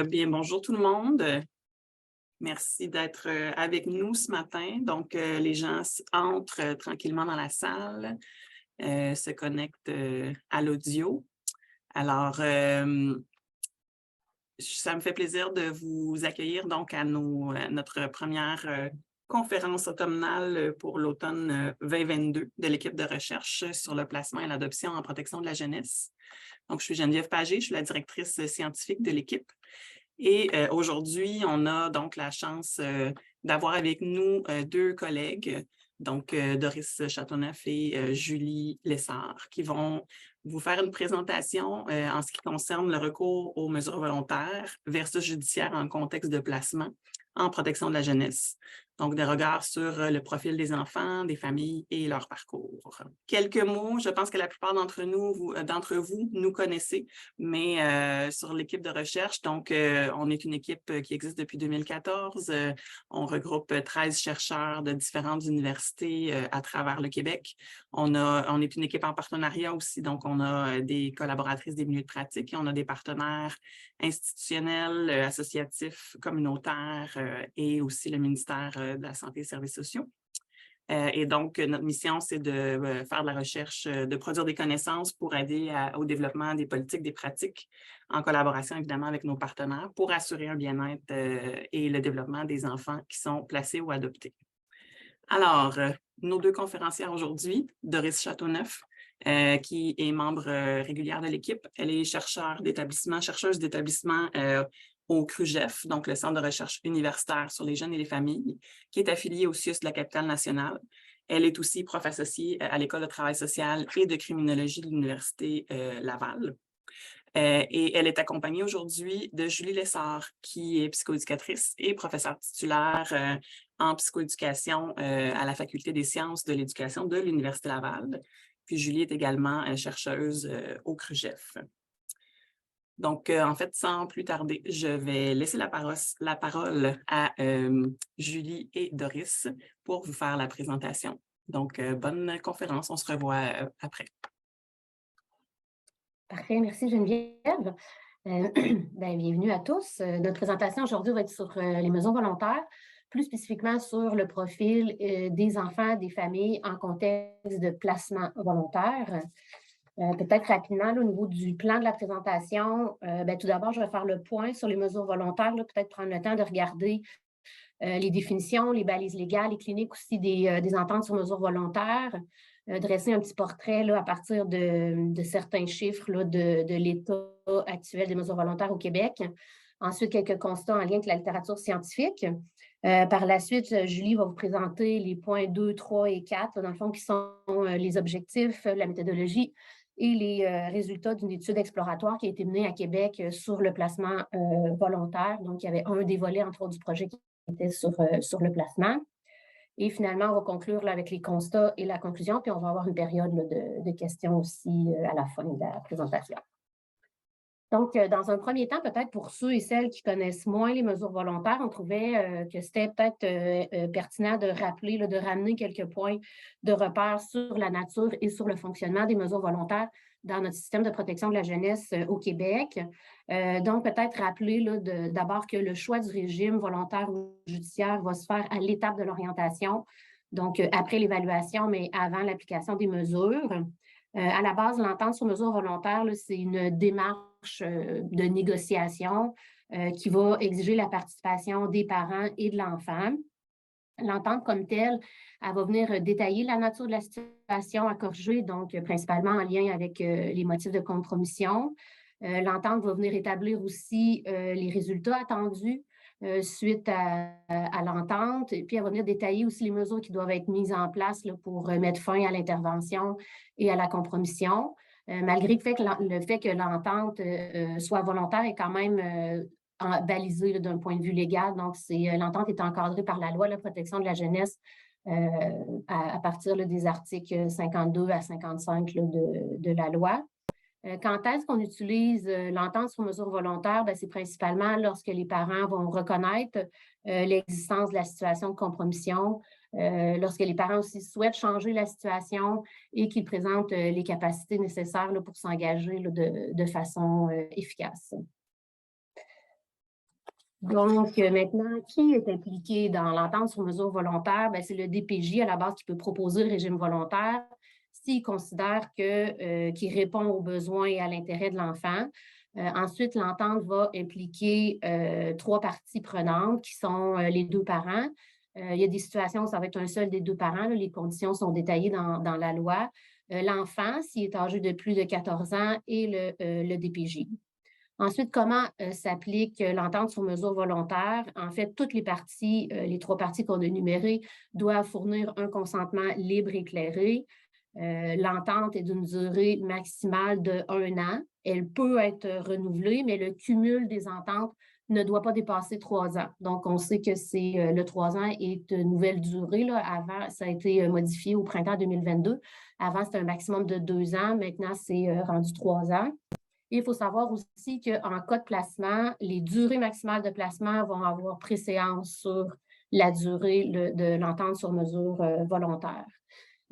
Bien, bonjour tout le monde. Merci d'être avec nous ce matin. Donc, les gens entrent tranquillement dans la salle, se connectent à l'audio. Alors, ça me fait plaisir de vous accueillir donc à notre première conférence automnale pour l'automne 2022 de l'équipe de recherche sur le placement et l'adoption en protection de la jeunesse. Donc, je suis Geneviève Pagé, je suis la directrice scientifique de l'équipe. Et aujourd'hui, on a donc la chance d'avoir avec nous deux collègues, donc Doris Châteauneuf et Julie Lessard, qui vont vous faire une présentation en ce qui concerne le recours aux mesures volontaires versus judiciaires en contexte de placement en protection de la jeunesse. Donc, des regards sur le profil des enfants, des familles et leur parcours. Quelques mots, je pense que la plupart d'entre vous nous connaissez, mais sur l'équipe de recherche, donc on est une équipe qui existe depuis 2014. On regroupe 13 chercheurs de différentes universités à travers le Québec. On est une équipe en partenariat aussi, donc on a des collaboratrices des milieux de pratique et on a des partenaires institutionnels, associatifs, communautaires et aussi le ministère de la Santé et des Services sociaux. Et donc, notre mission, c'est de faire de la recherche, de produire des connaissances pour aider au développement des politiques, des pratiques, en collaboration évidemment avec nos partenaires pour assurer un bien-être et le développement des enfants qui sont placés ou adoptés. Alors, nos deux conférencières aujourd'hui, Doris Châteauneuf, qui est membre régulière de l'équipe. Elle est chercheuse d'établissement au CRUGEF, donc le Centre de recherche universitaire sur les jeunes et les familles, qui est affilié au CIUS de la capitale nationale. Elle est aussi prof associée à l'École de travail social et de criminologie de l'Université Laval. Et elle est accompagnée aujourd'hui de Julie Lessard, qui est psychoéducatrice et professeure titulaire en psychoéducation à la Faculté des sciences de l'éducation de l'Université Laval. Puis Julie est également chercheuse au CRUGEF. Donc, en fait, sans plus tarder, je vais laisser la parole à Julie et Doris pour vous faire la présentation. Donc, bonne conférence. On se revoit après. Parfait, merci Geneviève. Bienvenue à tous. Notre présentation aujourd'hui va être sur les mesures volontaires, plus spécifiquement sur le profil des enfants, des familles en contexte de placement volontaire. Peut-être rapidement, là, au niveau du plan de la présentation, tout d'abord, je vais faire le point sur les mesures volontaires, peut-être prendre le temps de regarder les définitions, les balises légales, les cliniques aussi des ententes sur mesures volontaires, dresser un petit portrait là, à partir de certains chiffres là, de l'état actuel des mesures volontaires au Québec. Ensuite, quelques constats en lien avec la littérature scientifique. Par la suite, Julie va vous présenter les points 2, 3 et 4, là, dans le fond, qui sont les objectifs, la méthodologie et les résultats d'une étude exploratoire qui a été menée à Québec sur le placement volontaire. Donc, il y avait un des volets, entre autres, du projet qui était sur le placement. Et finalement, on va conclure là, avec les constats et la conclusion, puis on va avoir une période là, de questions aussi à la fin de la présentation. Donc, dans un premier temps, peut-être pour ceux et celles qui connaissent moins les mesures volontaires, on trouvait que c'était peut-être pertinent de rappeler, là, de ramener quelques points de repère sur la nature et sur le fonctionnement des mesures volontaires dans notre système de protection de la jeunesse au Québec. Donc, peut-être rappeler là, d'abord que le choix du régime volontaire ou judiciaire va se faire à l'étape de l'orientation, donc après l'évaluation, mais avant l'application des mesures. À la base, l'entente sur mesures volontaires, c'est une démarche de négociation qui va exiger la participation des parents et de l'enfant. L'entente comme telle, elle va venir détailler la nature de la situation à corriger, donc principalement en lien avec les motifs de compromission. L'entente va venir établir aussi les résultats attendus suite à l'entente. Et puis, elle va venir détailler aussi les mesures qui doivent être mises en place là, pour mettre fin à l'intervention et à la compromission. Malgré le fait que l'entente soit volontaire est quand même balisée d'un point de vue légal. Donc, l'entente est encadrée par la loi de la protection de la jeunesse à partir là, des articles 52 à 55 là, de la loi. Quand est-ce qu'on utilise l'entente sur mesure volontaire? C'est principalement lorsque les parents vont reconnaître l'existence de la situation de compromission, lorsque les parents aussi souhaitent changer la situation et qu'ils présentent les capacités nécessaires là, pour s'engager là, de façon efficace. Donc, maintenant, qui est impliqué dans l'entente sur mesure volontaire? C'est le DPJ à la base qui peut proposer le régime volontaire s'il considère qu'il répond aux besoins et à l'intérêt de l'enfant. Ensuite, l'entente va impliquer 3 parties prenantes qui sont les 2 parents. Il y a des situations où ça va être un seul des 2 parents, là, les conditions sont détaillées dans la loi. L'enfant, s'il est âgé de plus de 14 ans, et le DPJ. Ensuite, comment s'applique l'entente sur mesure volontaire? En fait, toutes les parties, les 3 parties qu'on a énumérées, doivent fournir un consentement libre et éclairé. L'entente est d'une durée maximale de 1 an. Elle peut être renouvelée, mais le cumul des ententes ne doit pas dépasser 3 ans. Donc, on sait que le 3 ans est une nouvelle durée, là. Avant, ça a été modifié au printemps 2022. Avant, c'était un maximum de 2 ans. Maintenant, c'est rendu 3 ans. Et il faut savoir aussi qu'en cas de placement, les durées maximales de placement vont avoir préséance sur la durée de l'entente sur mesure volontaire.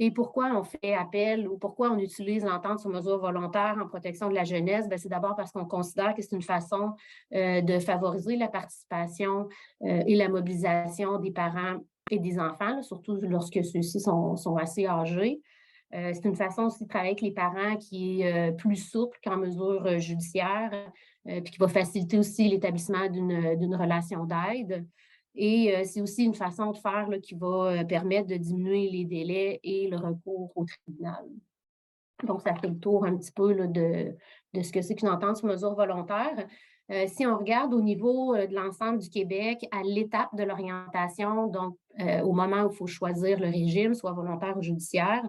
Et pourquoi on fait appel ou pourquoi on utilise l'entente sur mesure volontaire en protection de la jeunesse? C'est d'abord parce qu'on considère que c'est une façon de favoriser la participation et la mobilisation des parents et des enfants, là, surtout lorsque ceux-ci sont assez âgés. C'est une façon aussi de travailler avec les parents qui est plus souple qu'en mesure judiciaire, puis qui va faciliter aussi l'établissement d'une relation d'aide. Et c'est aussi une façon de faire là, qui va permettre de diminuer les délais et le recours au tribunal. Donc, ça fait le tour un petit peu là, de ce que c'est qu'une entente sur mesure volontaire. Si on regarde au niveau de l'ensemble du Québec, à l'étape de l'orientation, donc au moment où il faut choisir le régime, soit volontaire ou judiciaire,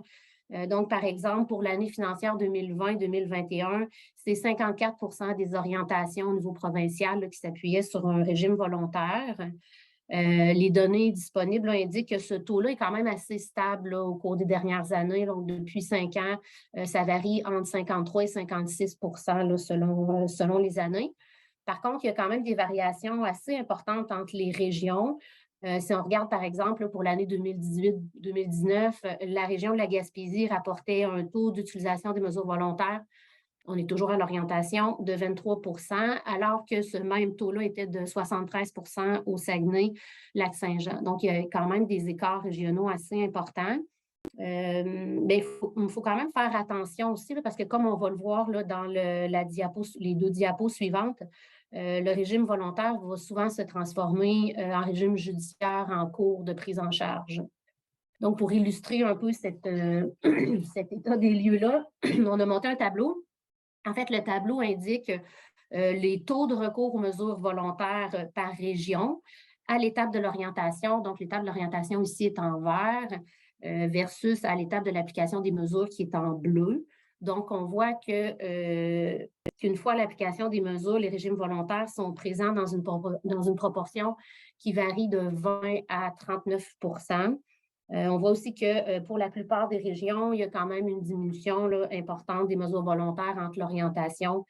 donc, par exemple, pour l'année financière 2020-2021, c'est 54 des orientations au niveau provincial là, qui s'appuyaient sur un régime volontaire. Les données disponibles là, indiquent que ce taux-là est quand même assez stable là, au cours des dernières années. Donc, depuis 5 ans, ça varie entre 53 et 56 là, selon les années. Par contre, il y a quand même des variations assez importantes entre les régions. Si on regarde, par exemple, pour l'année 2018-2019, la région de la Gaspésie rapportait un taux d'utilisation des mesures volontaires, on est toujours à l'orientation, de 23 alors que ce même taux-là était de 73 au Saguenay, Lac-Saint-Jean. Donc, il y a quand même des écarts régionaux assez importants. Il faut quand même faire attention aussi, là, parce que comme on va le voir là, dans les 2 diapos suivantes, le régime volontaire va souvent se transformer en régime judiciaire en cours de prise en charge. Donc, pour illustrer un peu cet état des lieux-là, on a monté un tableau. En fait, le tableau indique les taux de recours aux mesures volontaires par région à l'étape de l'orientation. Donc, l'étape de l'orientation ici est en vert versus à l'étape de l'application des mesures qui est en bleu. Donc, on voit qu'une fois l'application des mesures, les régimes volontaires sont présents dans une proportion qui varie de 20 à 39 on voit aussi que pour la plupart des régions, il y a quand même une diminution là, importante des mesures volontaires entre l'orientation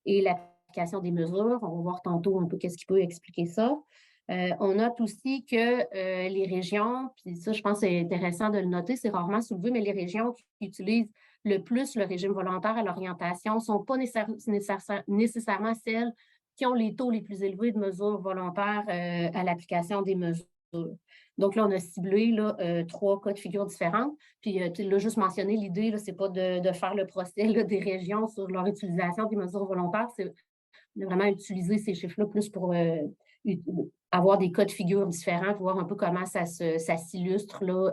et l'application des mesures. On va voir tantôt un peu qu'est-ce qui peut expliquer ça. On note aussi que les régions, puis ça, je pense que c'est intéressant de le noter, c'est rarement soulevé, mais les régions qui utilisent le plus le régime volontaire à l'orientation ne sont pas nécessairement celles qui ont les taux les plus élevés de mesures volontaires à l'application des mesures. Donc là, on a ciblé là, 3 cas de figure différents. Puis tu l'as juste mentionné, l'idée, ce n'est pas de faire le procès là, des régions sur leur utilisation des mesures volontaires, c'est de vraiment utiliser ces chiffres-là plus pour avoir des cas de figure différents, voir un peu comment ça s'illustre là,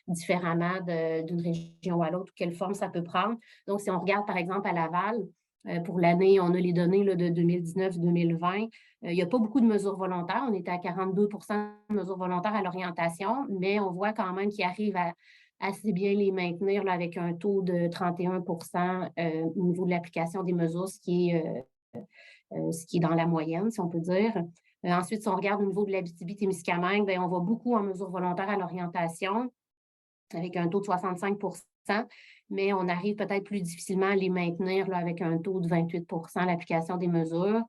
différemment d'une région à l'autre, quelle forme ça peut prendre. Donc, si on regarde par exemple à Laval, pour l'année, on a les données là, de 2019-2020. Il n'y a pas beaucoup de mesures volontaires. On était à 42 de mesures volontaires à l'orientation, mais on voit quand même qu'ils arrivent à assez bien les maintenir là, avec un taux de 31 au niveau de l'application des mesures, ce qui est dans la moyenne, si on peut dire. Ensuite, si on regarde au niveau de l'Abitibi-Témiscamingue, on voit beaucoup en mesures volontaires à l'orientation, avec un taux de 65 mais on arrive peut-être plus difficilement à les maintenir là, avec un taux de 28 l'application des mesures.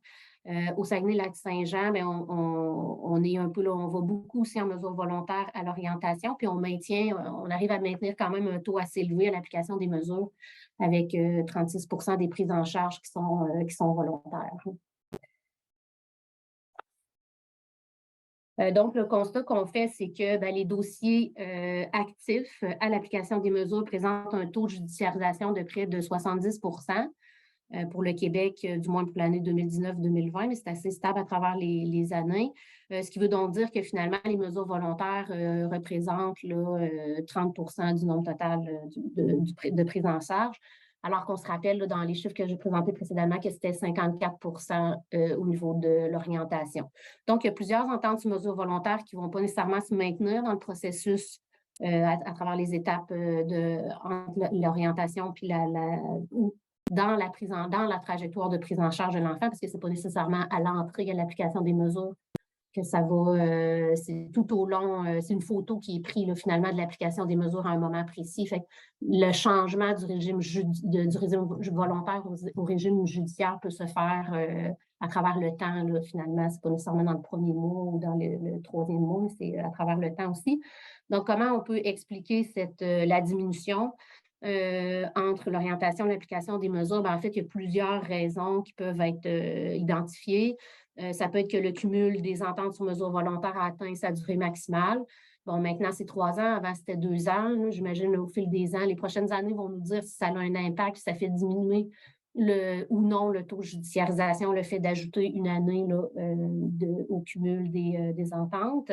Au Saguenay-Lac-Saint-Jean, on est un peu là, on va beaucoup aussi en mesures volontaires à l'orientation, puis on arrive à maintenir quand même un taux assez élevé à l'application des mesures avec 36 des prises en charge qui sont volontaires. Donc, le constat qu'on fait, c'est que les dossiers actifs à l'application des mesures présentent un taux de judiciarisation de près de 70 pour le Québec, du moins pour l'année 2019-2020, mais c'est assez stable à travers les années. Ce qui veut donc dire que finalement, les mesures volontaires représentent là, 30 du nombre total de prises en charge, alors qu'on se rappelle là, dans les chiffres que j'ai présentés précédemment que c'était 54 au niveau de l'orientation. Donc, il y a plusieurs ententes sur mesures volontaires qui ne vont pas nécessairement se maintenir dans le processus à travers les étapes entre l'orientation puis dans la trajectoire de prise en charge de l'enfant, parce que ce n'est pas nécessairement à l'entrée, à l'application des mesures que ça va, c'est tout au long, c'est une photo qui est prise finalement de l'application des mesures à un moment précis. Fait que le changement du régime volontaire au régime judiciaire peut se faire à travers le temps, là, finalement. Ce n'est pas nécessairement dans le premier mois ou dans le troisième mois, mais c'est à travers le temps aussi. Donc, comment on peut expliquer la diminution? Entre l'orientation et l'application des mesures, en fait, il y a plusieurs raisons qui peuvent être identifiées. Ça peut être que le cumul des ententes sur mesures volontaires a atteint sa durée maximale. Bon, maintenant, c'est 3 ans. Avant, c'était 2 ans. J'imagine au fil des ans, les prochaines années vont nous dire si ça a un impact, si ça fait diminuer ou non le taux de judiciarisation, le fait d'ajouter une année là, au cumul des ententes.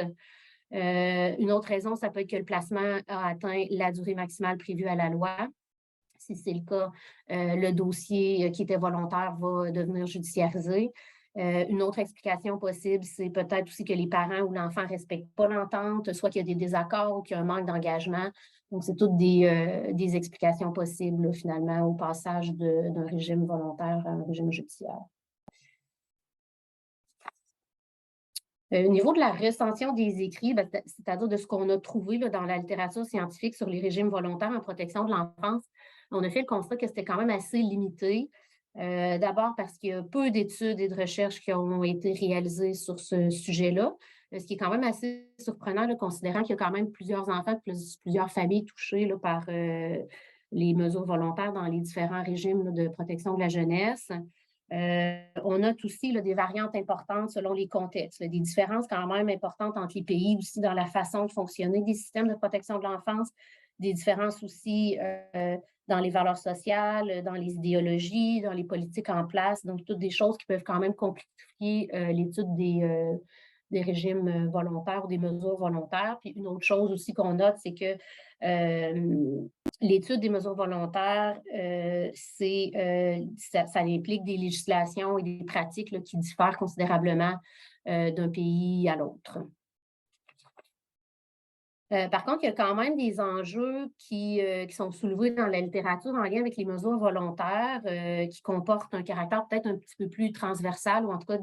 Une autre raison, ça peut être que le placement a atteint la durée maximale prévue à la loi. Si c'est le cas, le dossier qui était volontaire va devenir judiciarisé. Une autre explication possible, c'est peut-être aussi que les parents ou l'enfant ne respectent pas l'entente, soit qu'il y a des désaccords ou qu'il y a un manque d'engagement. Donc, c'est toutes des explications possibles, là, finalement, au passage d'un régime volontaire à un régime judiciaire. Au niveau de la recension des écrits, c'est-à-dire de ce qu'on a trouvé là, dans la littérature scientifique sur les régimes volontaires en protection de l'enfance, on a fait le constat que c'était quand même assez limité. D'abord parce qu'il y a peu d'études et de recherches qui ont été réalisées sur ce sujet-là, ce qui est quand même assez surprenant, là, considérant qu'il y a quand même plusieurs enfants, plusieurs familles touchées là, par les mesures volontaires dans les différents régimes là, de protection de la jeunesse. On note aussi là, des variantes importantes selon les contextes, là, des différences quand même importantes entre les pays aussi dans la façon de fonctionner des systèmes de protection de l'enfance, des différences aussi dans les valeurs sociales, dans les idéologies, dans les politiques en place, donc toutes des choses qui peuvent quand même complexifier l'étude des régimes volontaires ou des mesures volontaires. Puis une autre chose aussi qu'on note, c'est que l'étude des mesures volontaires, ça implique des législations et des pratiques là, qui diffèrent considérablement d'un pays à l'autre. Par contre, il y a quand même des enjeux qui sont soulevés dans la littérature en lien avec les mesures volontaires qui comportent un caractère peut-être un petit peu plus transversal ou en tout cas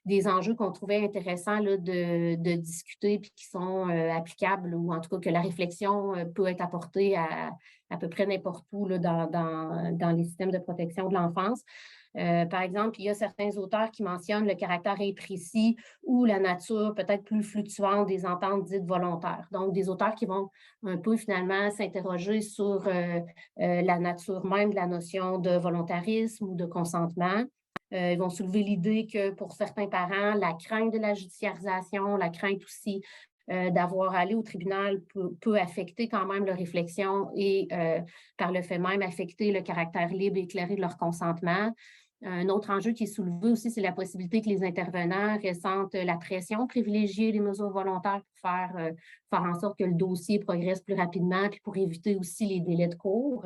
des enjeux qu'on trouvait intéressants là, de discuter puis qui sont applicables ou en tout cas que la réflexion peut être apportée à peu près n'importe où là, dans les systèmes de protection de l'enfance. Par exemple, il y a certains auteurs qui mentionnent le caractère imprécis ou la nature peut-être plus fluctuante des ententes dites volontaires. Donc, des auteurs qui vont un peu finalement s'interroger sur la nature même de la notion de volontarisme ou de consentement. Ils vont soulever l'idée que pour certains parents, la crainte de la judiciarisation, la crainte aussi d'avoir à aller au tribunal peut affecter quand même leur réflexion et par le fait même affecter le caractère libre et éclairé de leur consentement. Un autre enjeu qui est soulevé aussi, c'est la possibilité que les intervenants ressentent la pression de privilégier les mesures volontaires pour faire en sorte que le dossier progresse plus rapidement, puis pour éviter aussi les délais de cours.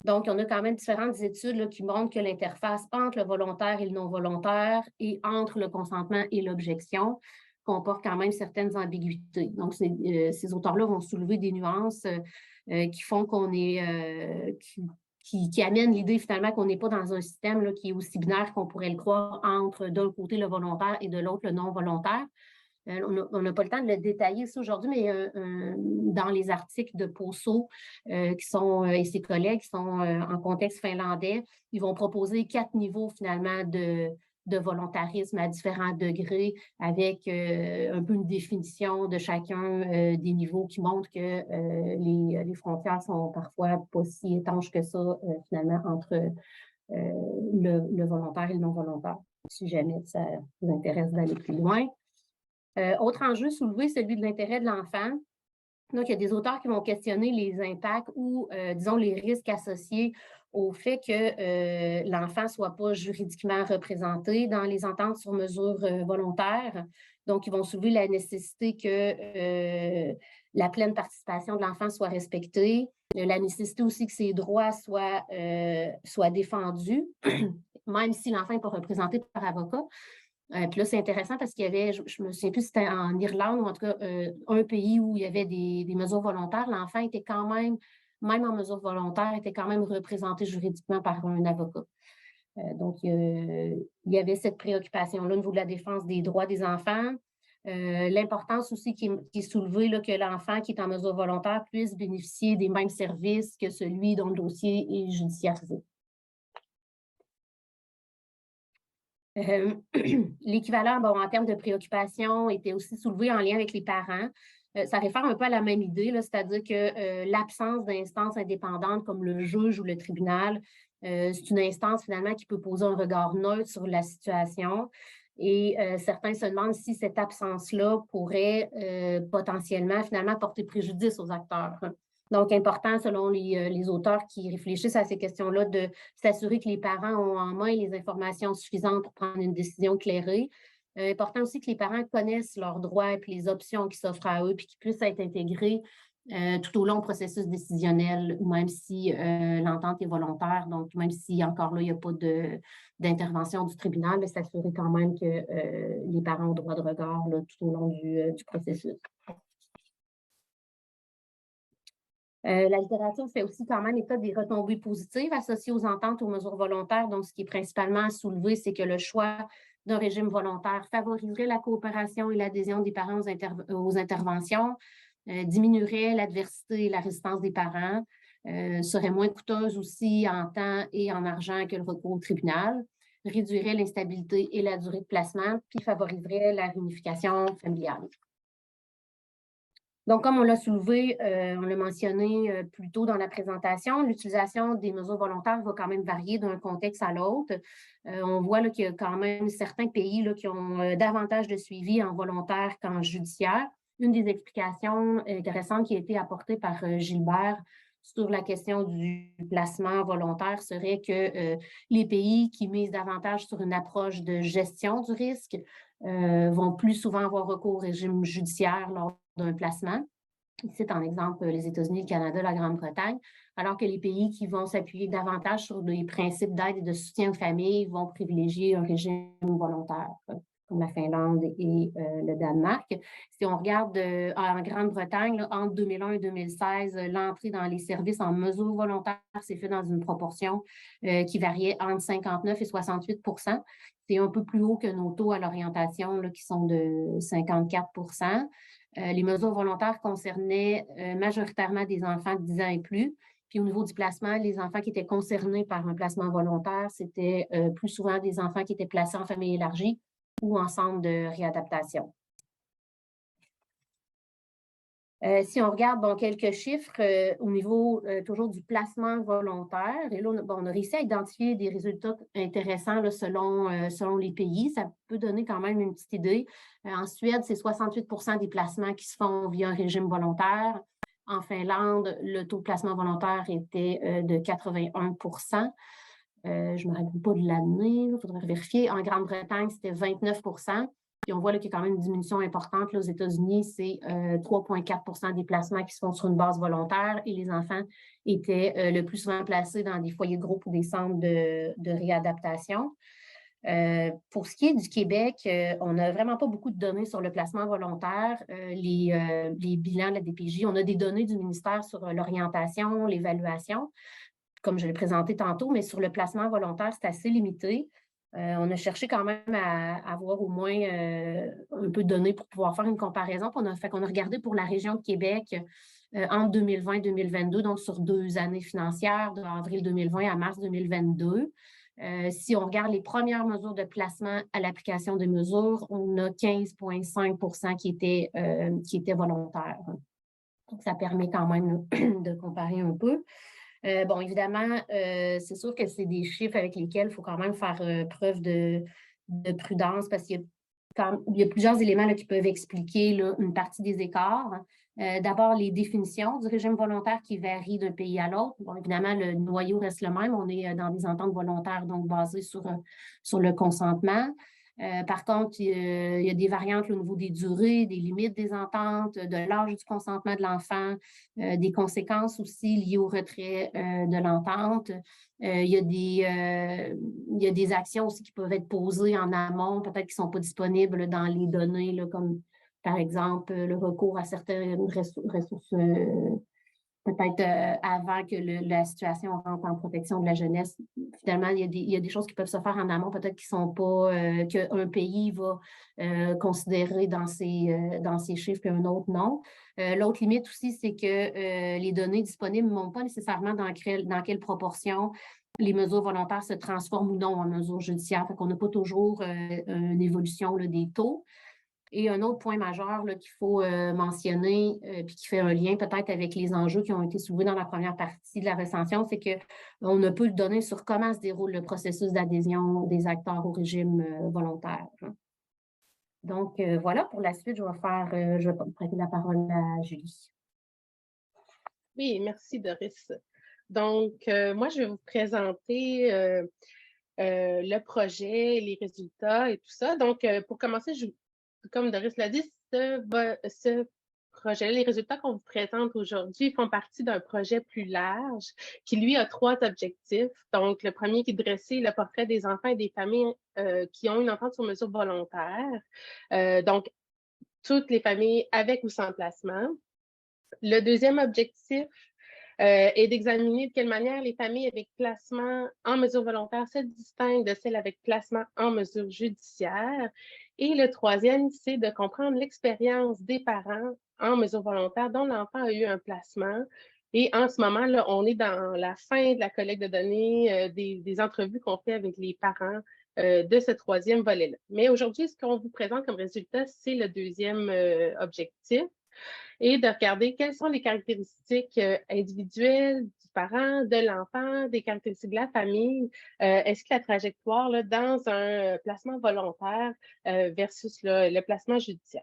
Donc, on a quand même différentes études là, qui montrent que l'interface entre le volontaire et le non volontaire et entre le consentement et l'objection comporte quand même certaines ambiguïtés. Donc, ces auteurs-là vont soulever des nuances qui font qu'on est... qui amène l'idée finalement qu'on n'est pas dans un système là, qui est aussi binaire qu'on pourrait le croire entre d'un côté le volontaire et de l'autre le non volontaire. On n'a pas le temps de le détailler ici aujourd'hui, mais dans les articles de Posso et ses collègues qui sont en contexte finlandais, ils vont proposer 4 niveaux finalement de volontarisme à différents degrés avec un peu une définition de chacun des niveaux qui montrent que les frontières sont parfois pas si étanches que ça finalement entre le volontaire et le non volontaire, si jamais ça vous intéresse d'aller plus loin. Autre enjeu soulevé, celui de l'intérêt de l'enfant. Donc, il y a des auteurs qui vont questionner les impacts ou, disons, les risques associés au fait que l'enfant ne soit pas juridiquement représenté dans les ententes sur mesure volontaires. Donc, ils vont soulever la nécessité que la pleine participation de l'enfant soit respectée, la nécessité aussi que ses droits soient défendus, même si l'enfant n'est pas représenté par avocat. Puis là, c'est intéressant parce qu'il y avait, je me souviens plus si c'était en Irlande ou en tout cas un pays où il y avait des mesures volontaires. L'enfant était quand même en mesure volontaire, était quand même représenté juridiquement par un avocat. Donc, il y avait cette préoccupation-là au niveau de la défense des droits des enfants. L'importance aussi qui est soulevée, là, que l'enfant qui est en mesure volontaire puisse bénéficier des mêmes services que celui dont le dossier est judiciarisé. L'équivalent, en termes de préoccupation, était aussi soulevé en lien avec les parents. Ça réfère un peu à la même idée, c'est-à-dire que l'absence d'instances indépendantes comme le juge ou le tribunal, c'est une instance finalement qui peut poser un regard neutre sur la situation. Et certains se demandent si cette absence-là pourrait potentiellement finalement porter préjudice aux acteurs. Donc, important, selon les auteurs qui réfléchissent à ces questions-là, de s'assurer que les parents ont en main les informations suffisantes pour prendre une décision éclairée. Important aussi que les parents connaissent leurs droits et les options qui s'offrent à eux, puis qu'ils puissent être intégrés tout au long du processus décisionnel, même si l'entente est volontaire. Donc, même si encore là, il n'y a pas d'intervention du tribunal, mais s'assurer quand même que les parents ont droit de regard là, tout au long du processus. La littérature fait aussi quand même état des retombées positives associées aux ententes aux mesures volontaires. Donc, ce qui est principalement à soulever, c'est que le choix d'un régime volontaire favoriserait la coopération et l'adhésion des parents aux interventions, diminuerait l'adversité et la résistance des parents, serait moins coûteuse aussi en temps et en argent que le recours au tribunal, réduirait l'instabilité et la durée de placement, puis favoriserait la réunification familiale. Donc, comme on l'a soulevé, on l'a mentionné plus tôt dans la présentation, l'utilisation des mesures volontaires va quand même varier d'un contexte à l'autre. On voit qu'il y a quand même certains pays là, qui ont davantage de suivi en volontaire qu'en judiciaire. Une des explications intéressantes qui a été apportée par Gilbert sur la question du placement volontaire serait que les pays qui misent davantage sur une approche de gestion du risque vont plus souvent avoir recours au régime judiciaire lors d'un placement. Ici, en exemple, les États-Unis, le Canada, la Grande-Bretagne, alors que les pays qui vont s'appuyer davantage sur des principes d'aide et de soutien aux familles vont privilégier un régime volontaire, comme la Finlande et le Danemark. Si on regarde en Grande-Bretagne, entre 2001 et 2016, l'entrée dans les services en mesure volontaire s'est faite dans une proportion qui variait entre 59 et 68 %. C'est un peu plus haut que nos taux à l'orientation qui sont de 54 %. Les mesures volontaires concernaient majoritairement des enfants de 10 ans et plus. Puis au niveau du placement, les enfants qui étaient concernés par un placement volontaire, c'était plus souvent des enfants qui étaient placés en famille élargie ou en centre de réadaptation. Si on regarde quelques chiffres au niveau toujours du placement volontaire, et là, on a réussi à identifier des résultats intéressants là, selon les pays. Ça peut donner quand même une petite idée. En Suède, c'est 68 % des placements qui se font via un régime volontaire. En Finlande, le taux de placement volontaire était de 81 %. Je ne me rappelle pas de l'année, il faudrait vérifier. En Grande-Bretagne, c'était 29 %. Puis on voit qu'il y a quand même une diminution importante. Là, aux États-Unis, c'est 3,4 % des placements qui se font sur une base volontaire et les enfants étaient le plus souvent placés dans des foyers de groupe ou des centres de réadaptation. Pour ce qui est du Québec, on n'a vraiment pas beaucoup de données sur le placement volontaire, les bilans de la DPJ. On a des données du ministère sur l'orientation, l'évaluation, comme je l'ai présenté tantôt, mais sur le placement volontaire, c'est assez limité. On a cherché quand même à avoir au moins un peu de données pour pouvoir faire une comparaison. On a regardé pour la région de Québec entre 2020 et 2022, donc sur 2 années financières, de avril 2020 à mars 2022. Si on regarde les premières mesures de placement à l'application des mesures, on a 15,5 % qui étaient volontaires. Donc, ça permet quand même de comparer un peu. Évidemment, c'est sûr que c'est des chiffres avec lesquels il faut quand même faire preuve de prudence parce qu'il y a il y a plusieurs éléments là, qui peuvent expliquer là, une partie des écarts. D'abord, les définitions du régime volontaire qui varient d'un pays à l'autre. Bon, évidemment, le noyau reste le même. On est dans des ententes volontaires, donc basées sur le consentement. Par contre, il y a des variantes là, au niveau des durées, des limites des ententes, de l'âge du consentement de l'enfant, des conséquences aussi liées au retrait de l'entente. Il y a des actions aussi qui peuvent être posées en amont, peut-être qui ne sont pas disponibles dans les données, là, comme par exemple le recours à certaines ressources peut-être avant que la situation rentre en protection de la jeunesse. Finalement, il y a des choses qui peuvent se faire en amont, peut-être qui sont pas, qu'un pays va considérer dans ses chiffres et un autre non. L'autre limite aussi, c'est que les données disponibles ne montrent pas nécessairement dans quelle proportion les mesures volontaires se transforment ou non en mesures judiciaires. Fait qu'on n'a pas toujours une évolution là, des taux. Et un autre point majeur qu'il faut mentionner, puis qui fait un lien peut-être avec les enjeux qui ont été soulevés dans la première partie de la recension, c'est qu'on ne peut le donner sur comment se déroule le processus d'adhésion des acteurs au régime volontaire. Donc, voilà, pour la suite, je vais prêter la parole à Julie. Oui, merci Doris. Donc, moi, je vais vous présenter le projet, les résultats et tout ça. Donc, pour commencer, comme Doris l'a dit, ce projet, les résultats qu'on vous présente aujourd'hui font partie d'un projet plus large qui, lui, a 3 objectifs. Donc, le premier qui est dressé le portrait des enfants et des familles qui ont une entente sur mesure volontaire. Donc, toutes les familles avec ou sans placement. Le deuxième objectif et d'examiner de quelle manière les familles avec placement en mesure volontaire se distinguent de celles avec placement en mesure judiciaire. Et le troisième, c'est de comprendre l'expérience des parents en mesure volontaire dont l'enfant a eu un placement. Et en ce moment, là, on est dans la fin de la collecte de données, des entrevues qu'on fait avec les parents de ce troisième volet-là. Mais aujourd'hui, ce qu'on vous présente comme résultat, c'est le deuxième objectif et de regarder quelles sont les caractéristiques individuelles du parent, de l'enfant, des caractéristiques de la famille. Est-ce que la trajectoire là, dans un placement volontaire versus le placement judiciaire?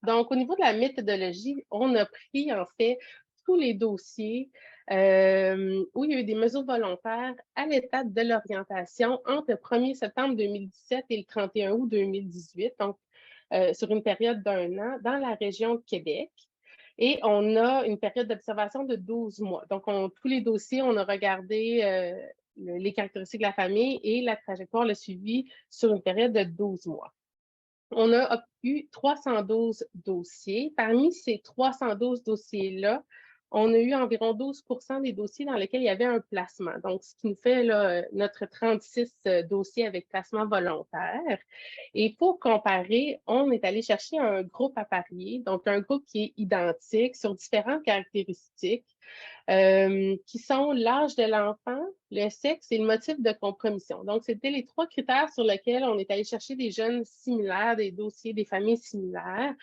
Donc, au niveau de la méthodologie, on a pris en fait tous les dossiers où il y a eu des mesures volontaires à l'étape de l'orientation entre le 1er septembre 2017 et le 31 août 2018. Donc, sur une période d'1 an dans la région de Québec. Et on a une période d'observation de 12 mois. Donc, tous les dossiers, on a regardé les caractéristiques de la famille et la trajectoire, le suivi sur une période de 12 mois. On a eu 312 dossiers. Parmi ces 312 dossiers-là, on a eu environ 12% des dossiers dans lesquels il y avait un placement. Donc, ce qui nous fait là, notre 36 dossiers avec placement volontaire. Et pour comparer, on est allé chercher un groupe à parier, donc un groupe qui est identique sur différentes caractéristiques qui sont l'âge de l'enfant, le sexe et le motif de compromission. Donc, c'était les 3 critères sur lesquels on est allé chercher des jeunes similaires, des dossiers, des familles similaires,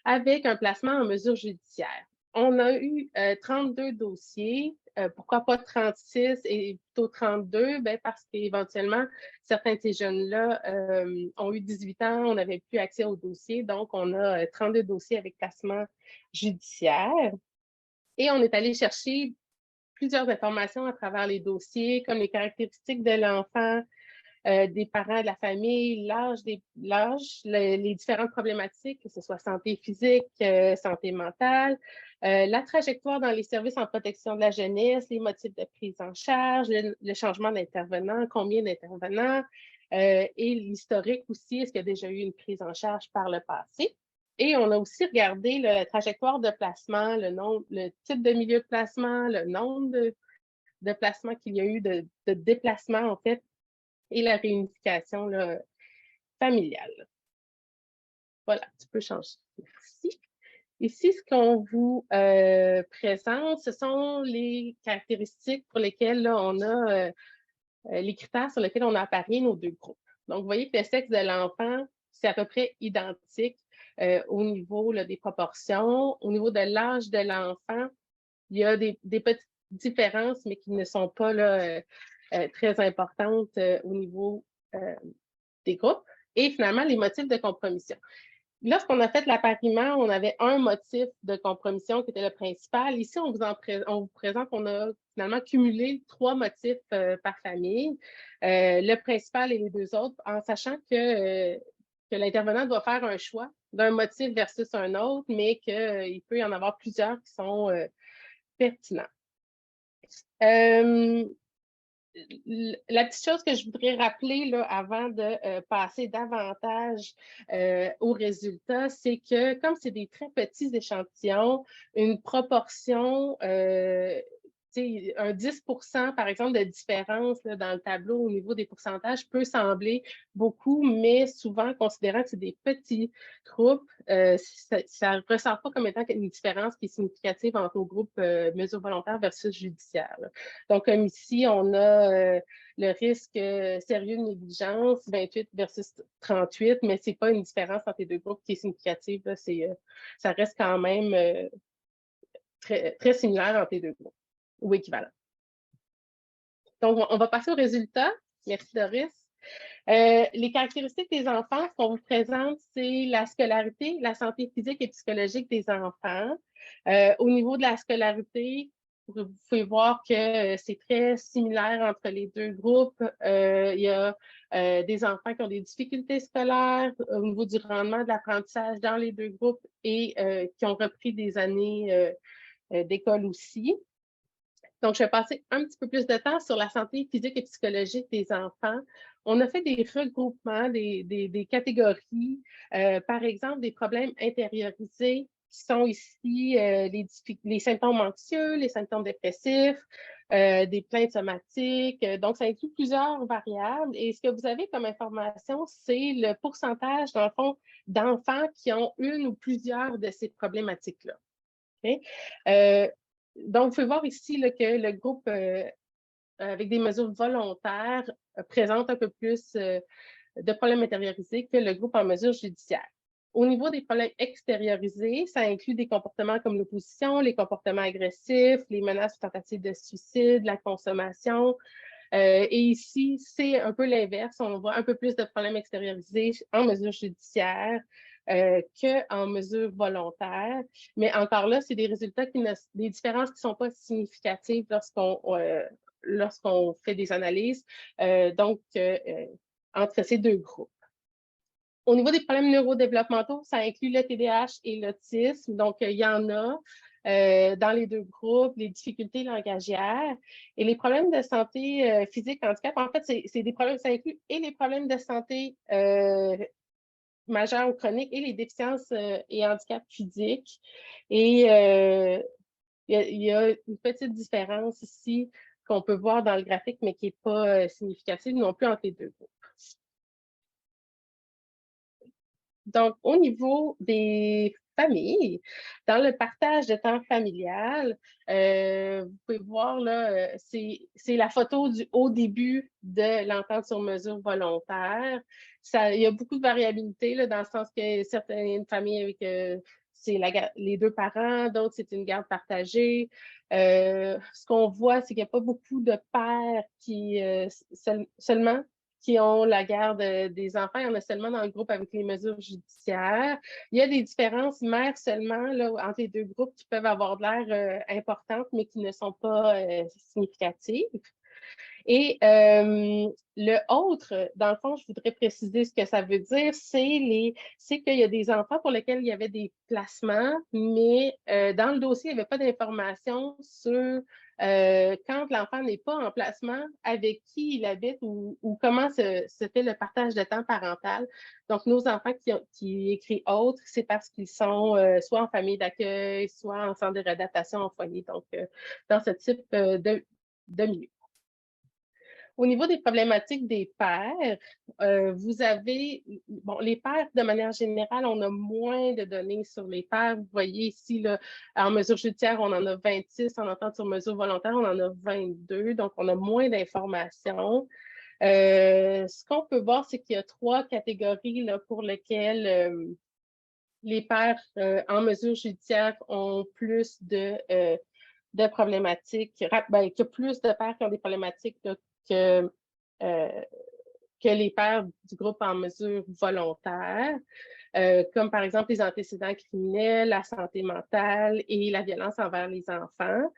avec un placement en mesure judiciaire. On a eu 32 dossiers. Pourquoi pas 36 et plutôt 32? Ben parce qu'éventuellement, certains de ces jeunes-là ont eu 18 ans, on n'avait plus accès aux dossiers. Donc, on a 32 dossiers avec placement judiciaire. Et on est allé chercher plusieurs informations à travers les dossiers, comme les caractéristiques de l'enfant, des parents, de la famille, l'âge, les différentes problématiques, que ce soit santé physique, santé mentale, la trajectoire dans les services en protection de la jeunesse, les motifs de prise en charge, le changement d'intervenants, combien d'intervenants, et l'historique aussi, est-ce qu'il y a déjà eu une prise en charge par le passé? Et on a aussi regardé la trajectoire de placement, le type de milieu de placement, le nombre de placements qu'il y a eu, de déplacements en fait, et la réunification là, familiale. Voilà, tu peux changer ici. Ici, ce qu'on vous présente, ce sont les caractéristiques pour lesquelles là, on a les critères sur lesquels on a apparié nos 2 groupes. Donc, vous voyez que le sexe de l'enfant, c'est à peu près identique au niveau là, des proportions. Au niveau de l'âge de l'enfant, il y a des petites différences, mais qui ne sont pas là, très importantes au niveau des groupes. et finalement les motifs de compromission. Lorsqu'on a fait l'appariement, on avait un motif de compromission qui était le principal. Ici, on vous présente qu'on a finalement cumulé 3 motifs par famille, le principal et les 2 autres, en sachant que l'intervenant doit faire un choix d'un motif versus un autre, mais qu'il peut y en avoir plusieurs qui sont pertinents. La petite chose que je voudrais rappeler là, avant de passer davantage aux résultats, c'est que comme c'est des très petits échantillons, une proportion, un 10% par exemple de différence là, dans le tableau au niveau des pourcentages peut sembler beaucoup, mais souvent, considérant que c'est des petits groupes, ça ne ressort pas comme étant une différence qui est significative entre le groupe mesures volontaires versus judiciaire. Là. Donc, comme ici, on a le risque sérieux de négligence, 28 versus 38, mais ce n'est pas une différence entre les 2 groupes qui est significative. Là, ça reste quand même très, très similaire entre les 2 groupes, ou équivalent. Donc, on va passer aux résultats. Merci, Doris. Les caractéristiques des enfants, ce qu'on vous présente, c'est la scolarité, la santé physique et psychologique des enfants. Au niveau de la scolarité, vous pouvez voir que c'est très similaire entre les 2 groupes. Il y a des enfants qui ont des difficultés scolaires au niveau du rendement de l'apprentissage dans les 2 groupes et qui ont repris des années d'école aussi. Donc, je vais passer un petit peu plus de temps sur la santé physique et psychologique des enfants. On a fait des regroupements, des catégories, par exemple, des problèmes intériorisés qui sont ici les symptômes anxieux, les symptômes dépressifs, des plaintes somatiques. Donc, ça inclut plusieurs variables. Et ce que vous avez comme information, c'est le pourcentage, dans le fond, d'enfants qui ont une ou plusieurs de ces problématiques-là. Okay? Donc, vous pouvez voir ici là, que le groupe avec des mesures volontaires présente un peu plus de problèmes intériorisés que le groupe en mesures judiciaires. Au niveau des problèmes extériorisés, ça inclut des comportements comme l'opposition, les comportements agressifs, les menaces ou tentatives de suicide, la consommation. Et ici, c'est un peu l'inverse. On voit un peu plus de problèmes extériorisés en mesures judiciaires qu'en mesures volontaires. Mais encore là, c'est des résultats des différences qui ne sont pas significatives lorsqu'on fait des analyses. Entre ces 2 groupes. Au niveau des problèmes neurodéveloppementaux, ça inclut le TDAH et l'autisme. Donc, il y en a dans les 2 groupes, les difficultés langagières et les problèmes de santé physique, handicap. En fait, c'est des problèmes, ça inclut et les problèmes de santé majeurs ou chroniques et les déficiences et handicaps physiques. Et il y a une petite différence ici qu'on peut voir dans le graphique, mais qui n'est pas significative non plus entre les 2 groupes. Donc, au niveau des familles, dans le partage de temps familial, vous pouvez voir là, c'est la photo au début de l'entente sur mesure volontaire. Il y a beaucoup de variabilité là, dans le sens que certaines familles avec c'est les 2 parents, d'autres c'est une garde partagée. Ce qu'on voit, c'est qu'il n'y a pas beaucoup de pères qui seulement qui ont la garde des enfants. Il y en a seulement dans le groupe avec les mesures judiciaires. Il y a des différences mères seulement là, entre les 2 groupes qui peuvent avoir de l'air importantes, mais qui ne sont pas significatives. Et le autre, dans le fond, je voudrais préciser ce que ça veut dire, c'est qu'il y a des enfants pour lesquels il y avait des placements, mais dans le dossier, il n'y avait pas d'informations sur quand l'enfant n'est pas en placement, avec qui il habite ou comment se fait le partage de temps parental. Donc, nos enfants qui écrivent autres, c'est parce qu'ils sont soit en famille d'accueil, soit en centre de réadaptation en foyer, donc dans ce type de milieu. Au niveau des problématiques des pères, vous avez, bon, les pères, de manière générale, on a moins de données sur les pères. Vous voyez ici, là, en mesure judiciaire, on en a 26, en entente sur mesure volontaire, on en a 22, donc on a moins d'informations. Ce qu'on peut voir, c'est qu'il y a 3 catégories là, pour lesquelles les pères en mesure judiciaire ont plus de problématiques, qu'il y a plus de pères qui ont des problématiques là, que que les pères du groupe en mesure volontaire, comme par exemple les antécédents criminels, la santé mentale et la violence envers les enfants.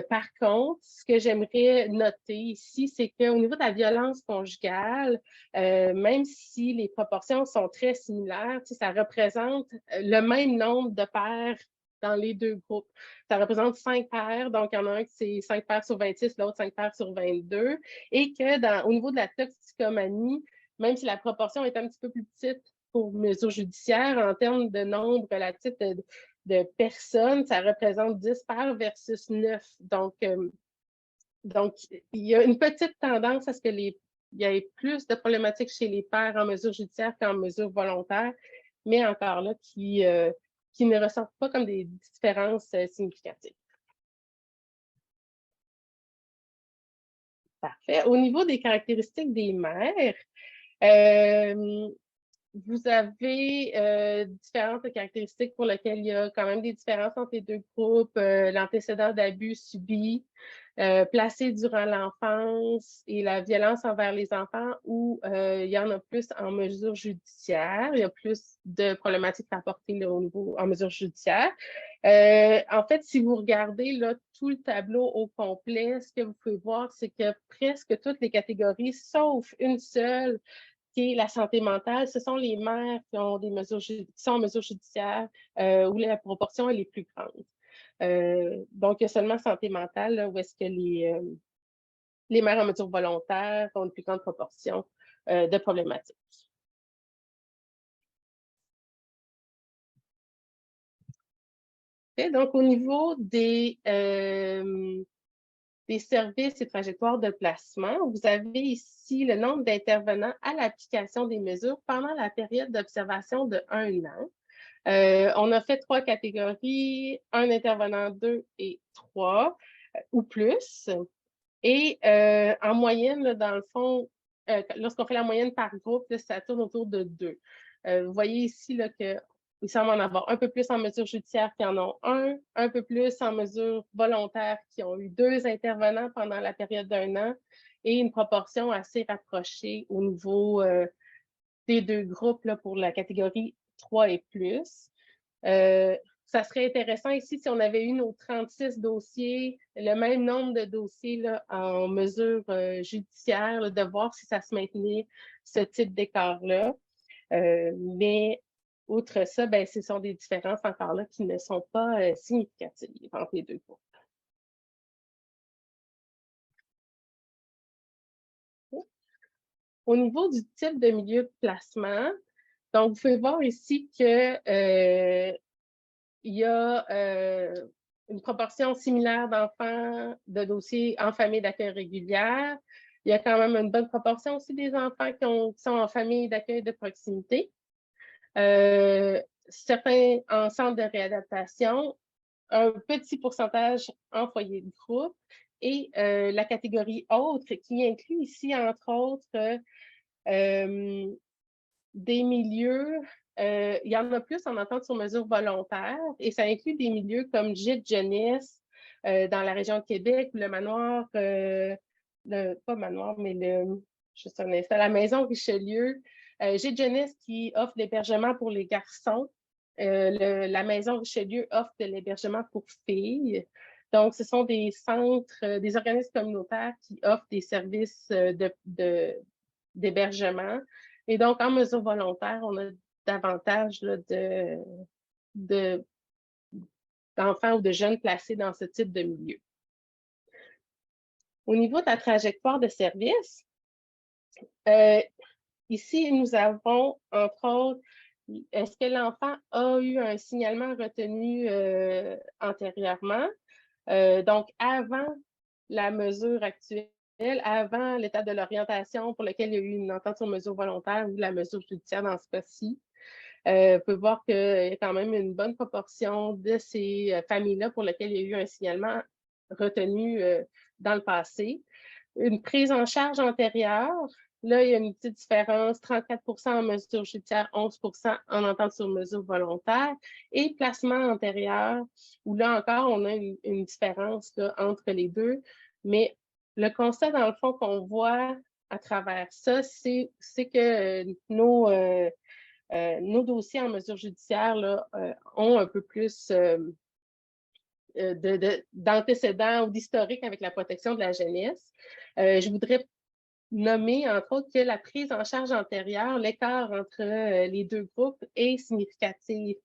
Par contre, ce que j'aimerais noter ici, c'est qu'au niveau de la violence conjugale, même si les proportions sont très similaires, ça représente le même nombre de pères dans les deux groupes. Ça représente 5 pères, donc il y en a un qui c'est 5 pères sur 26, l'autre 5 pères sur 22, et que au niveau de la toxicomanie, même si la proportion est un petit peu plus petite pour mesures judiciaires, en termes de nombre relatif de personnes, ça représente 10 pères versus 9. Donc, il y a une petite tendance à ce qu'il y ait plus de problématiques chez les pères en mesure judiciaire qu'en mesure volontaire, mais encore là, qui ne ressortent pas comme des différences significatives. Parfait. Au niveau des caractéristiques des mères, vous avez différentes caractéristiques pour lesquelles il y a quand même des différences entre les deux groupes. L'antécédent d'abus subi, placé durant l'enfance et la violence envers les enfants où il y en a plus en mesure judiciaire. Il y a plus de problématiques rapportées là, au niveau en mesure judiciaire. En fait, si vous regardez là, tout le tableau au complet, ce que vous pouvez voir, c'est que presque toutes les catégories, sauf une seule, qui est la santé mentale, ce sont les mères qui ont des mesures qui sont en mesure judiciaire où la proportion elle est plus grande. Donc, il y a seulement santé mentale là, où est-ce que les mères en mesure volontaire ont une plus grande proportion de problématiques. Et donc, au niveau des services et trajectoires de placement, vous avez ici le nombre d'intervenants à l'application des mesures pendant la période d'observation de 1 an. On a fait 3 catégories, 1 intervenant, 2 et 3 ou plus. Et en moyenne, là, dans le fond, lorsqu'on fait la moyenne par groupe, là, ça tourne autour de 2. Vous voyez ici là, qu'il semble en avoir un peu plus en mesure judiciaire qui en ont un peu plus en mesure volontaire qui ont eu 2 intervenants pendant la période d'1 an et une proportion assez rapprochée au niveau des 2 groupes là, pour la catégorie 3 et plus. Ça serait intéressant ici si on avait eu nos 36 dossiers, le même nombre de dossiers là, en mesure judiciaire, là, de voir si ça se maintenait, ce type d'écart-là. Mais outre ça, ben, ce sont des différences encore là qui ne sont pas significatives entre les deux groupes. Au niveau du type de milieu de placement, donc vous pouvez voir ici que il y a une proportion similaire d'enfants de dossiers en famille d'accueil régulière. Il y a quand même une bonne proportion aussi des enfants qui sont en famille d'accueil de proximité. Certains en centre de réadaptation, un petit pourcentage en foyer de groupe et la catégorie autre qui inclut ici, entre autres, des milieux, il y en a plus en entente sur mesure volontaire et ça inclut des milieux comme Gîte Jeunesse dans la région de Québec, le manoir, pas manoir, mais juste un instant, la maison Richelieu, Gîte Jeunesse qui offre l'hébergement pour les garçons, la maison Richelieu offre de l'hébergement pour filles. Donc, ce sont des centres, des organismes communautaires qui offrent des services d'hébergement. Et donc, en mesure volontaire, on a davantage là, d'enfants ou de jeunes placés dans ce type de milieu. Au niveau de la trajectoire de service, ici, nous avons, entre autres, est-ce que l'enfant a eu un signalement retenu antérieurement? Donc, avant la mesure actuelle, avant l'étape de l'orientation pour lequel il y a eu une entente sur mesure volontaire ou la mesure judiciaire dans ce cas-ci. On peut voir qu'il y a quand même une bonne proportion de ces familles-là pour lesquelles il y a eu un signalement retenu dans le passé. Une prise en charge antérieure, là, il y a une petite différence, 34% en mesure judiciaire, 11% en entente sur mesure volontaire. Et placement antérieur, où là encore, on a une différence là, entre les deux. Mais le constat, dans le fond, qu'on voit à travers ça, c'est que nos dossiers en mesure judiciaire là, ont un peu plus d'antécédents ou d'historique avec la protection de la jeunesse. Je voudrais nommer, entre autres, que la prise en charge antérieure, l'écart entre les deux groupes est significatif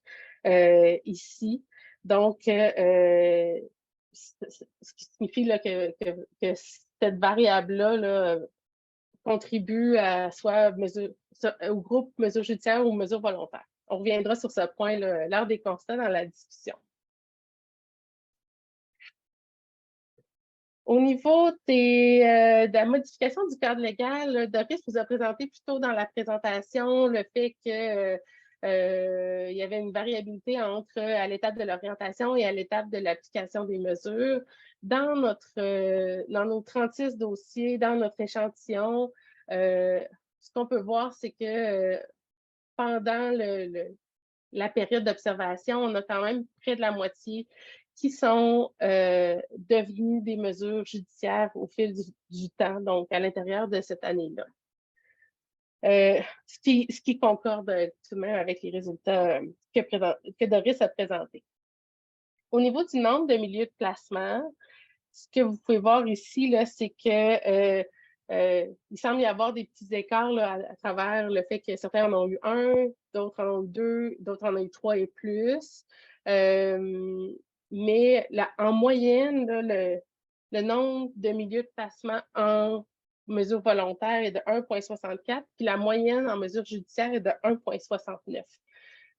ici. Donc, ce qui signifie là, que cette variable-là là, contribue à soit au groupe mesure judiciaire ou mesure volontaire. On reviendra sur ce point lors des constats dans la discussion. Au niveau de la modification du cadre légal, Doris vous a présenté plus tôt dans la présentation le fait que il y avait une variabilité entre à l'étape de l'orientation et à l'étape de l'application des mesures. Dans nos 36 dossiers, dans notre échantillon, ce qu'on peut voir, c'est que pendant la période d'observation, on a quand même près de la moitié qui sont devenus des mesures judiciaires au fil du temps, donc à l'intérieur de cette année-là. Ce qui concorde tout de même avec les résultats que Doris a présentés. Au niveau du nombre de milieux de placement, ce que vous pouvez voir ici, c'est que il semble y avoir des petits écarts là, à travers le fait que certains en ont eu un, d'autres en ont eu deux, d'autres en ont eu trois et plus. Mais en moyenne, là, le nombre de milieux de placement en mesure volontaire est de 1,64, puis la moyenne en mesure judiciaire est de 1,69.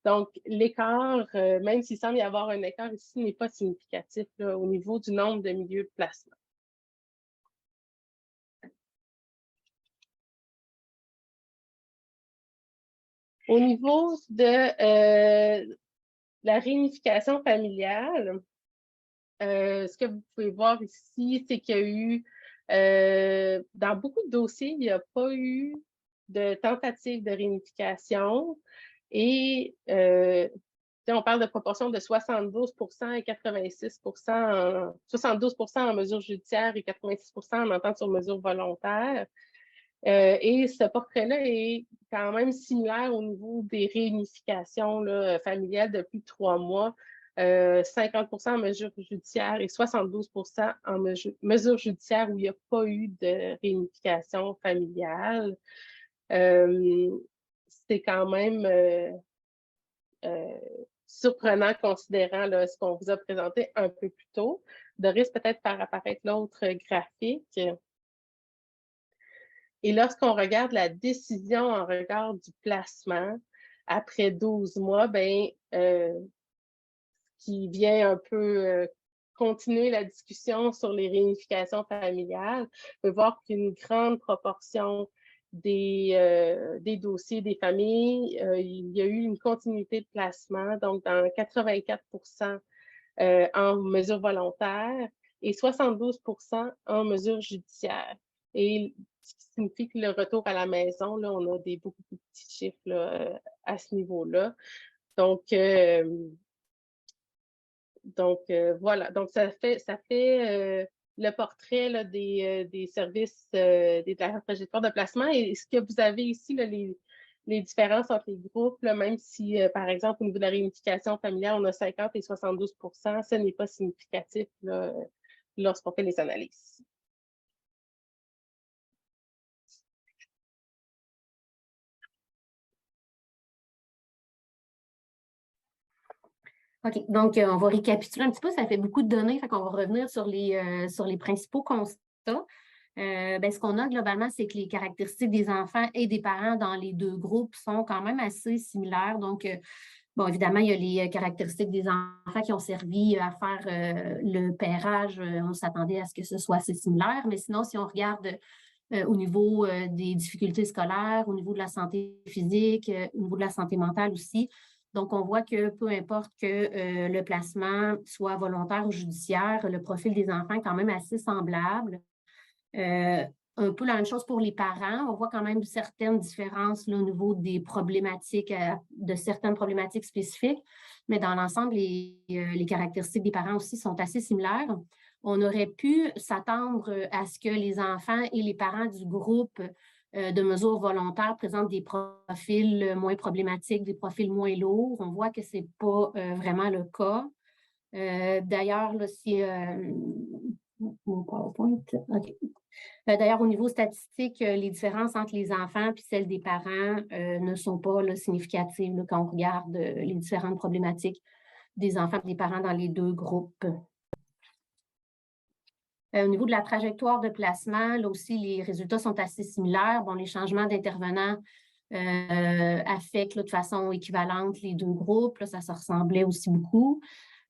Donc, l'écart, même s'il semble y avoir un écart ici, n'est pas significatif là, au niveau du nombre de milieux de placement. Au niveau de la réunification familiale, ce que vous pouvez voir ici, c'est qu'il y a eu, dans beaucoup de dossiers, il n'y a pas eu de tentative de réunification et on parle de proportion de 72 et 86 72 en mesure judiciaire et 86 en entente sur mesure volontaire. Et ce portrait-là est quand même similaire au niveau des réunifications là, familiales depuis 3 mois. 50 en mesure judiciaire et 72 en mesure judiciaire où il n'y a pas eu de réunification familiale. C'est quand même surprenant considérant là, ce qu'on vous a présenté un peu plus tôt. Doris, peut-être faire apparaître l'autre graphique. Et lorsqu'on regarde la décision en regard du placement, après 12 mois, qui vient un peu continuer la discussion sur les réunifications familiales, on peut voir qu'une grande proportion des dossiers des familles, il y a eu une continuité de placement, donc dans 84 en mesure volontaire et 72 en mesure judiciaire. Et ce qui signifie que le retour à la maison, là, on a des beaucoup plus petits chiffres là, à ce niveau-là. Donc voilà, donc ça fait le portrait là, des services de la trajectoire de placement. Et ce que vous avez ici, là, les différences entre les groupes, là, même si, par exemple, au niveau de la réunification familiale, on a 50 et 72 ce n'est pas significatif là, lorsqu'on fait les analyses. OK, donc on va récapituler un petit peu, ça fait beaucoup de données, fait qu'on va revenir sur les principaux constats. Ce qu'on a globalement, c'est que les caractéristiques des enfants et des parents dans les deux groupes sont quand même assez similaires. Donc, bon, évidemment, il y a les caractéristiques des enfants qui ont servi à faire le pairage. On s'attendait à ce que ce soit assez similaire, mais sinon, si on regarde au niveau des difficultés scolaires, au niveau de la santé physique, au niveau de la santé mentale aussi. Donc, on voit que peu importe que le placement soit volontaire ou judiciaire, le profil des enfants est quand même assez semblable. Un peu la même chose pour les parents. On voit quand même certaines différences là, au niveau des problématiques, de certaines problématiques spécifiques, mais dans l'ensemble, les caractéristiques des parents aussi sont assez similaires. On aurait pu s'attendre à ce que les enfants et les parents du groupe de mesures volontaires présentent des profils moins problématiques, des profils moins lourds. On voit que ce n'est pas vraiment le cas. D'ailleurs, là, si mon PowerPoint, OK. D'ailleurs, au niveau statistique, les différences entre les enfants et celles des parents ne sont pas là, significatives là, quand on regarde les différentes problématiques des enfants et des parents dans les deux groupes. Au niveau de la trajectoire de placement, là aussi, les résultats sont assez similaires. Bon, les changements d'intervenants affectent là, de façon équivalente les deux groupes. Là, ça se ressemblait aussi beaucoup.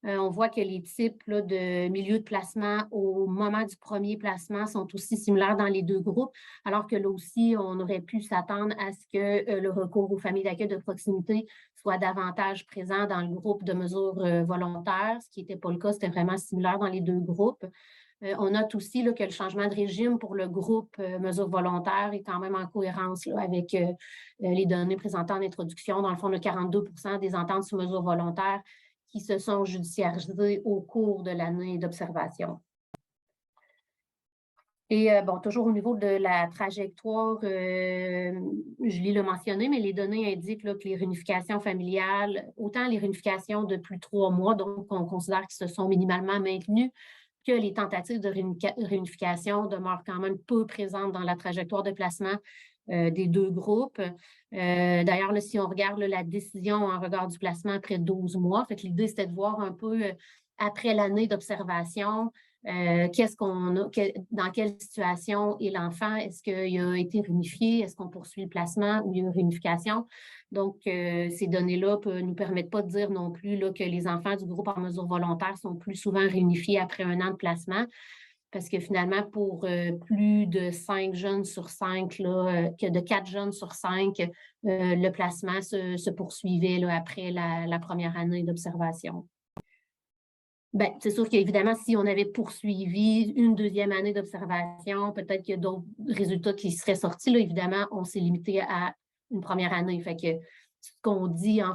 On voit que les types là, de milieux de placement au moment du premier placement sont aussi similaires dans les deux groupes, alors que là aussi, on aurait pu s'attendre à ce que le recours aux familles d'accueil de proximité soit davantage présent dans le groupe de mesures volontaires, ce qui n'était pas le cas, c'était vraiment similaire dans les deux groupes. On note aussi là, que le changement de régime pour le groupe mesures volontaires est quand même en cohérence là, avec les données présentées en introduction. Dans le fond, on a 42% des ententes sous mesures volontaires qui se sont judiciarisées au cours de l'année d'observation. Et bon, toujours au niveau de la trajectoire, Julie l'a mentionné, mais les données indiquent là, que les réunifications familiales, autant les réunifications de plus de 3 mois, donc on considère qu'ils se sont minimalement maintenues, que les tentatives de réunification demeurent quand même peu présentes dans la trajectoire de placement des deux groupes. D'ailleurs, si on regarde la décision en regard du placement après 12 mois, l'idée, c'était de voir un peu après l'année d'observation, qu'est-ce qu'on a, dans quelle situation est l'enfant, est-ce qu'il a été réunifié, est-ce qu'on poursuit le placement ou il y a une réunification. Donc, ces données-là ne nous permettent pas de dire non plus là, que les enfants du groupe en mesure volontaire sont plus souvent réunifiés après 1 an de placement, parce que finalement, pour plus de 5 jeunes sur 5, là, que de 4 jeunes sur 5, le placement se poursuivait là, après la première année d'observation. Bien, c'est sûr qu'évidemment, si on avait poursuivi une deuxième année d'observation, peut-être qu'il y a d'autres résultats qui seraient sortis. Là, évidemment, on s'est limité à une première année. Fait que ce qu'on dit en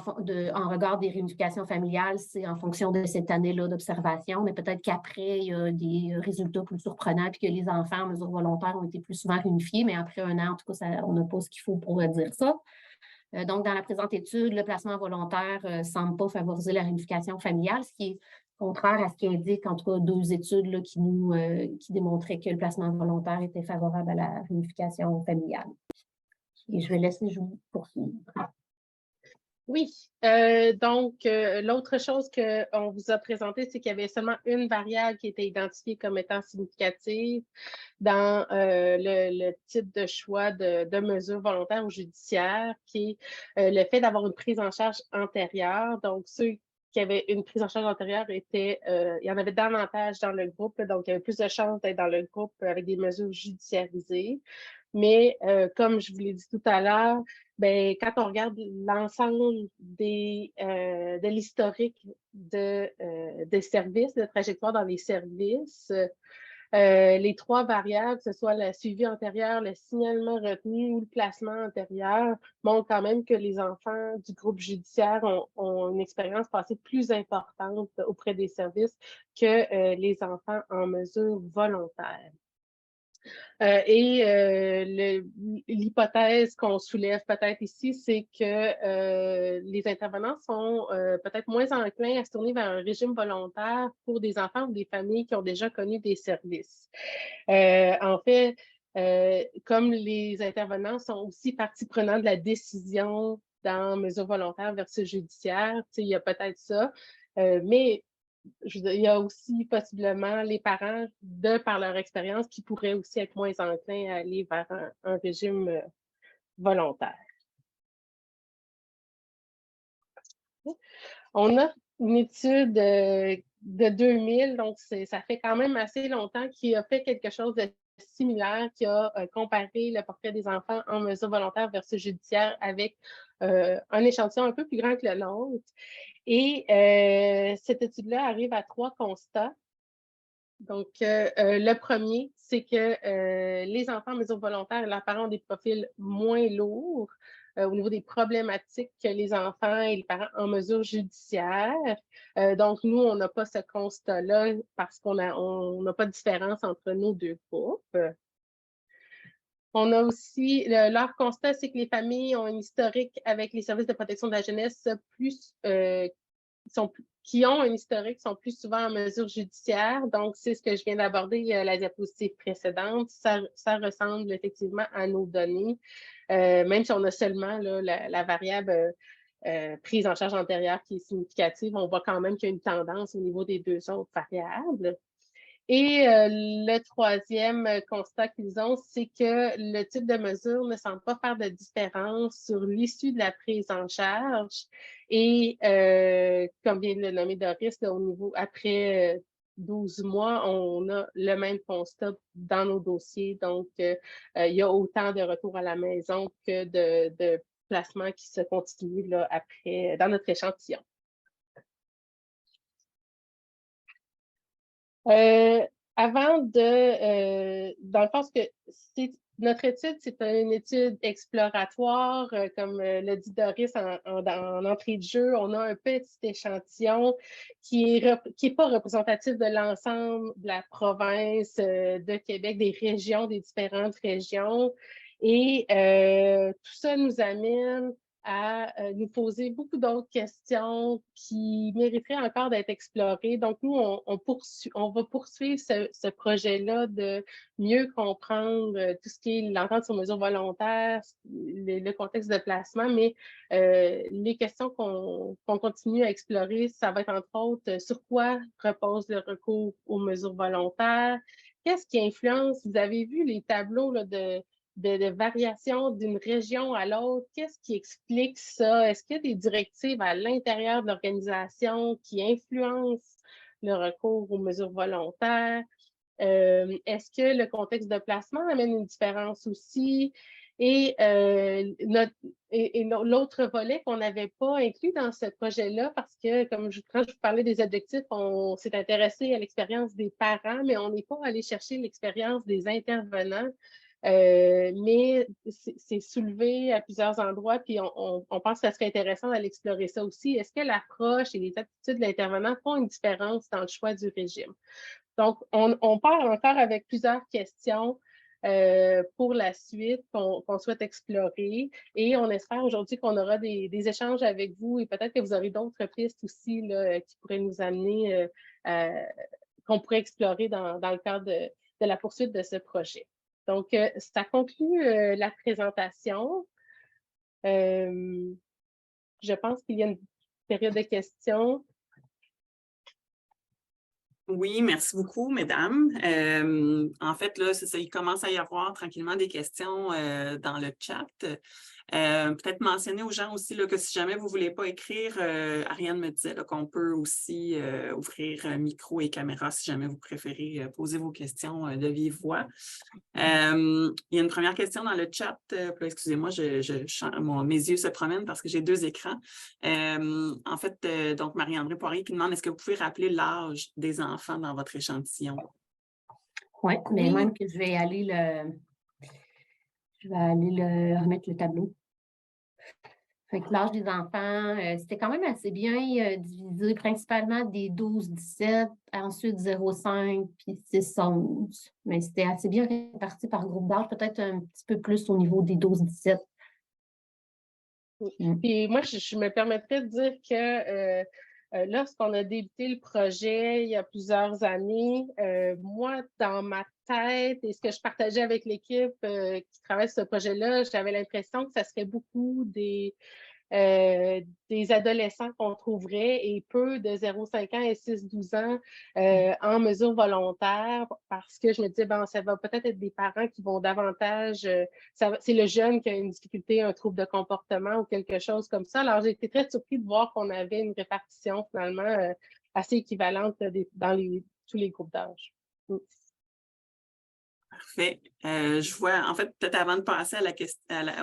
regard des réunifications familiales, c'est en fonction de cette année-là d'observation, mais peut-être qu'après, il y a des résultats plus surprenants puis que les enfants en mesure volontaire ont été plus souvent réunifiés, mais après 1 an, en tout cas, on n'a pas ce qu'il faut pour dire ça. Donc, dans la présente étude, le placement volontaire ne semble pas favoriser la réunification familiale, ce qui est contraire à ce qui indique, en tout cas, 2 études là, qui démontraient que le placement volontaire était favorable à la réunification familiale. Et je vais laisser Julie poursuivre. Oui, donc l'autre chose qu'on vous a présenté, c'est qu'il y avait seulement une variable qui était identifiée comme étant significative dans le type de choix de mesures volontaires ou judiciaires, qui est le fait d'avoir une prise en charge antérieure. Donc, ceux qui avaient une prise en charge antérieure il y en avait davantage dans le groupe, donc il y avait plus de chances d'être dans le groupe avec des mesures judiciarisées. Mais comme je vous l'ai dit tout à l'heure, ben, quand on regarde l'ensemble de l'historique des services, de trajectoire dans les services, les 3 variables, que ce soit le suivi antérieur, le signalement retenu ou le placement antérieur, montrent quand même que les enfants du groupe judiciaire ont une expérience passée plus importante auprès des services que les enfants en mesure volontaire. L'hypothèse qu'on soulève peut-être ici, c'est que les intervenants sont peut-être moins enclins à se tourner vers un régime volontaire pour des enfants ou des familles qui ont déjà connu des services. En fait, comme les intervenants sont aussi partie prenante de la décision dans mesure volontaire versus judiciaire, il y a peut-être ça, mais il y a aussi possiblement les parents, par leur expérience, qui pourraient aussi être moins enclins à aller vers un régime volontaire. On a une étude de 2000, donc ça fait quand même assez longtemps, qui a fait quelque chose de similaire, qui a comparé le portrait des enfants en mesure volontaire versus judiciaire avec un échantillon un peu plus grand que le nôtre. Et cette étude-là arrive à 3 constats. Donc, le premier, c'est que les enfants en mesure volontaire, leurs parents ont des profils moins lourds au niveau des problématiques que les enfants et les parents en mesure judiciaire. Donc, nous, on n'a pas ce constat-là parce qu'on n'a pas de différence entre nos deux groupes. On a aussi, leur constat, c'est que les familles ont un historique avec les services de protection de la jeunesse qui ont un historique sont plus souvent en mesure judiciaire. Donc, c'est ce que je viens d'aborder la diapositive précédente. Ça ressemble effectivement à nos données, même si on a seulement là, la variable prise en charge antérieure qui est significative, on voit quand même qu'il y a une tendance au niveau des deux autres variables. Et le troisième constat qu'ils ont, c'est que le type de mesure ne semble pas faire de différence sur l'issue de la prise en charge. Et comme vient de le nommer Doris, là, au niveau après 12 mois, on a le même constat dans nos dossiers. Donc, il y a autant de retours à la maison que de placements qui se continuent là, après dans notre échantillon. Avant dans le fond, notre étude, c'est une étude exploratoire, comme le dit Doris en entrée de jeu. On a un petit échantillon qui est pas représentatif de l'ensemble de la province de Québec, des régions, des différentes régions. Et tout ça nous amène à nous poser beaucoup d'autres questions qui mériteraient encore d'être explorées. Donc, nous, on va poursuivre ce projet-là de mieux comprendre tout ce qui est l'entente sur mesure volontaire, le contexte de placement, mais les questions qu'on continue à explorer, ça va être entre autres sur quoi repose le recours aux mesures volontaires, qu'est-ce qui influence, vous avez vu les tableaux là, de variation d'une région à l'autre. Qu'est-ce qui explique ça? Est-ce qu'il y a des directives à l'intérieur de l'organisation qui influencent le recours aux mesures volontaires? Est-ce que le contexte de placement amène une différence aussi? Et l'autre volet qu'on n'avait pas inclus dans ce projet-là, parce que quand je vous parlais des objectifs, on s'est intéressé à l'expérience des parents, mais on n'est pas allé chercher l'expérience des intervenants. Mais c'est soulevé à plusieurs endroits, puis on pense que ça serait intéressant d'aller explorer ça aussi. Est-ce que l'approche et les attitudes de l'intervenant font une différence dans le choix du régime? Donc, on part encore avec plusieurs questions pour la suite qu'on souhaite explorer. Et on espère aujourd'hui qu'on aura des échanges avec vous et peut-être que vous aurez d'autres pistes aussi là, qui pourraient nous amener, qu'on pourrait explorer dans le cadre de la poursuite de ce projet. Donc, ça conclut la présentation. Je pense qu'il y a une période de questions. Oui, merci beaucoup, mesdames. En fait, là, c'est ça, il commence à y avoir tranquillement des questions dans le chat. Peut-être mentionner aux gens aussi là, que si jamais vous ne voulez pas écrire, Ariane me disait qu'on peut aussi ouvrir micro et caméra si jamais vous préférez poser vos questions de vive voix. Il y a une première question dans le chat. Excusez-moi, mes yeux se promènent parce que j'ai deux écrans. En fait, donc Marie-André Poirier qui demande est-ce que vous pouvez rappeler l'âge des enfants dans votre échantillon? Oui, mais même que je vais aller remettre le tableau. Fait que l'âge des enfants, c'était quand même assez bien divisé, principalement des 12-17, ensuite 0-5, puis 6-11. Mais c'était assez bien réparti par groupe d'âge, peut-être un petit peu plus au niveau des 12-17. Puis moi, je me permettrais de dire que lorsqu'on a débuté le projet il y a plusieurs années, moi, dans ma tête et ce que je partageais avec l'équipe qui travaille sur ce projet-là, j'avais l'impression que ça serait beaucoup des adolescents qu'on trouverait et peu de 0-5 ans et 6-12 ans en mesure volontaire parce que je me disais, ça va peut-être être des parents qui vont davantage, c'est le jeune qui a une difficulté, un trouble de comportement ou quelque chose comme ça. Alors, j'ai été très surpris de voir qu'on avait une répartition finalement assez équivalente dans tous les groupes d'âge. Parfait. Je vois, en fait, peut-être avant de passer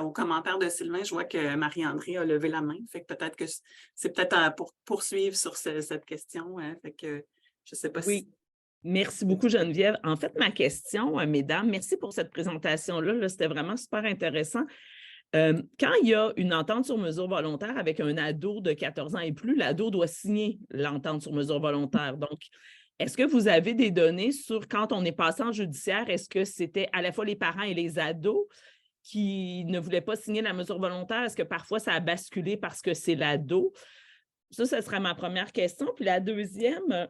au commentaire de Sylvain, je vois que Marie-André a levé la main. Fait que peut-être que c'est peut-être pour poursuivre sur cette question. Fait que je ne sais pas si... Merci beaucoup, Geneviève. En fait, ma question, mesdames, merci pour cette présentation-là. Là, c'était vraiment super intéressant. Quand il y a une entente sur mesure volontaire avec un ado de 14 ans et plus, l'ado doit signer l'entente sur mesure volontaire. Donc, est-ce que vous avez des données sur quand on est passé en judiciaire, est-ce que c'était à la fois les parents et les ados qui ne voulaient pas signer la mesure volontaire? Est-ce que parfois ça a basculé parce que c'est l'ado? Ça serait ma première question. Puis la deuxième,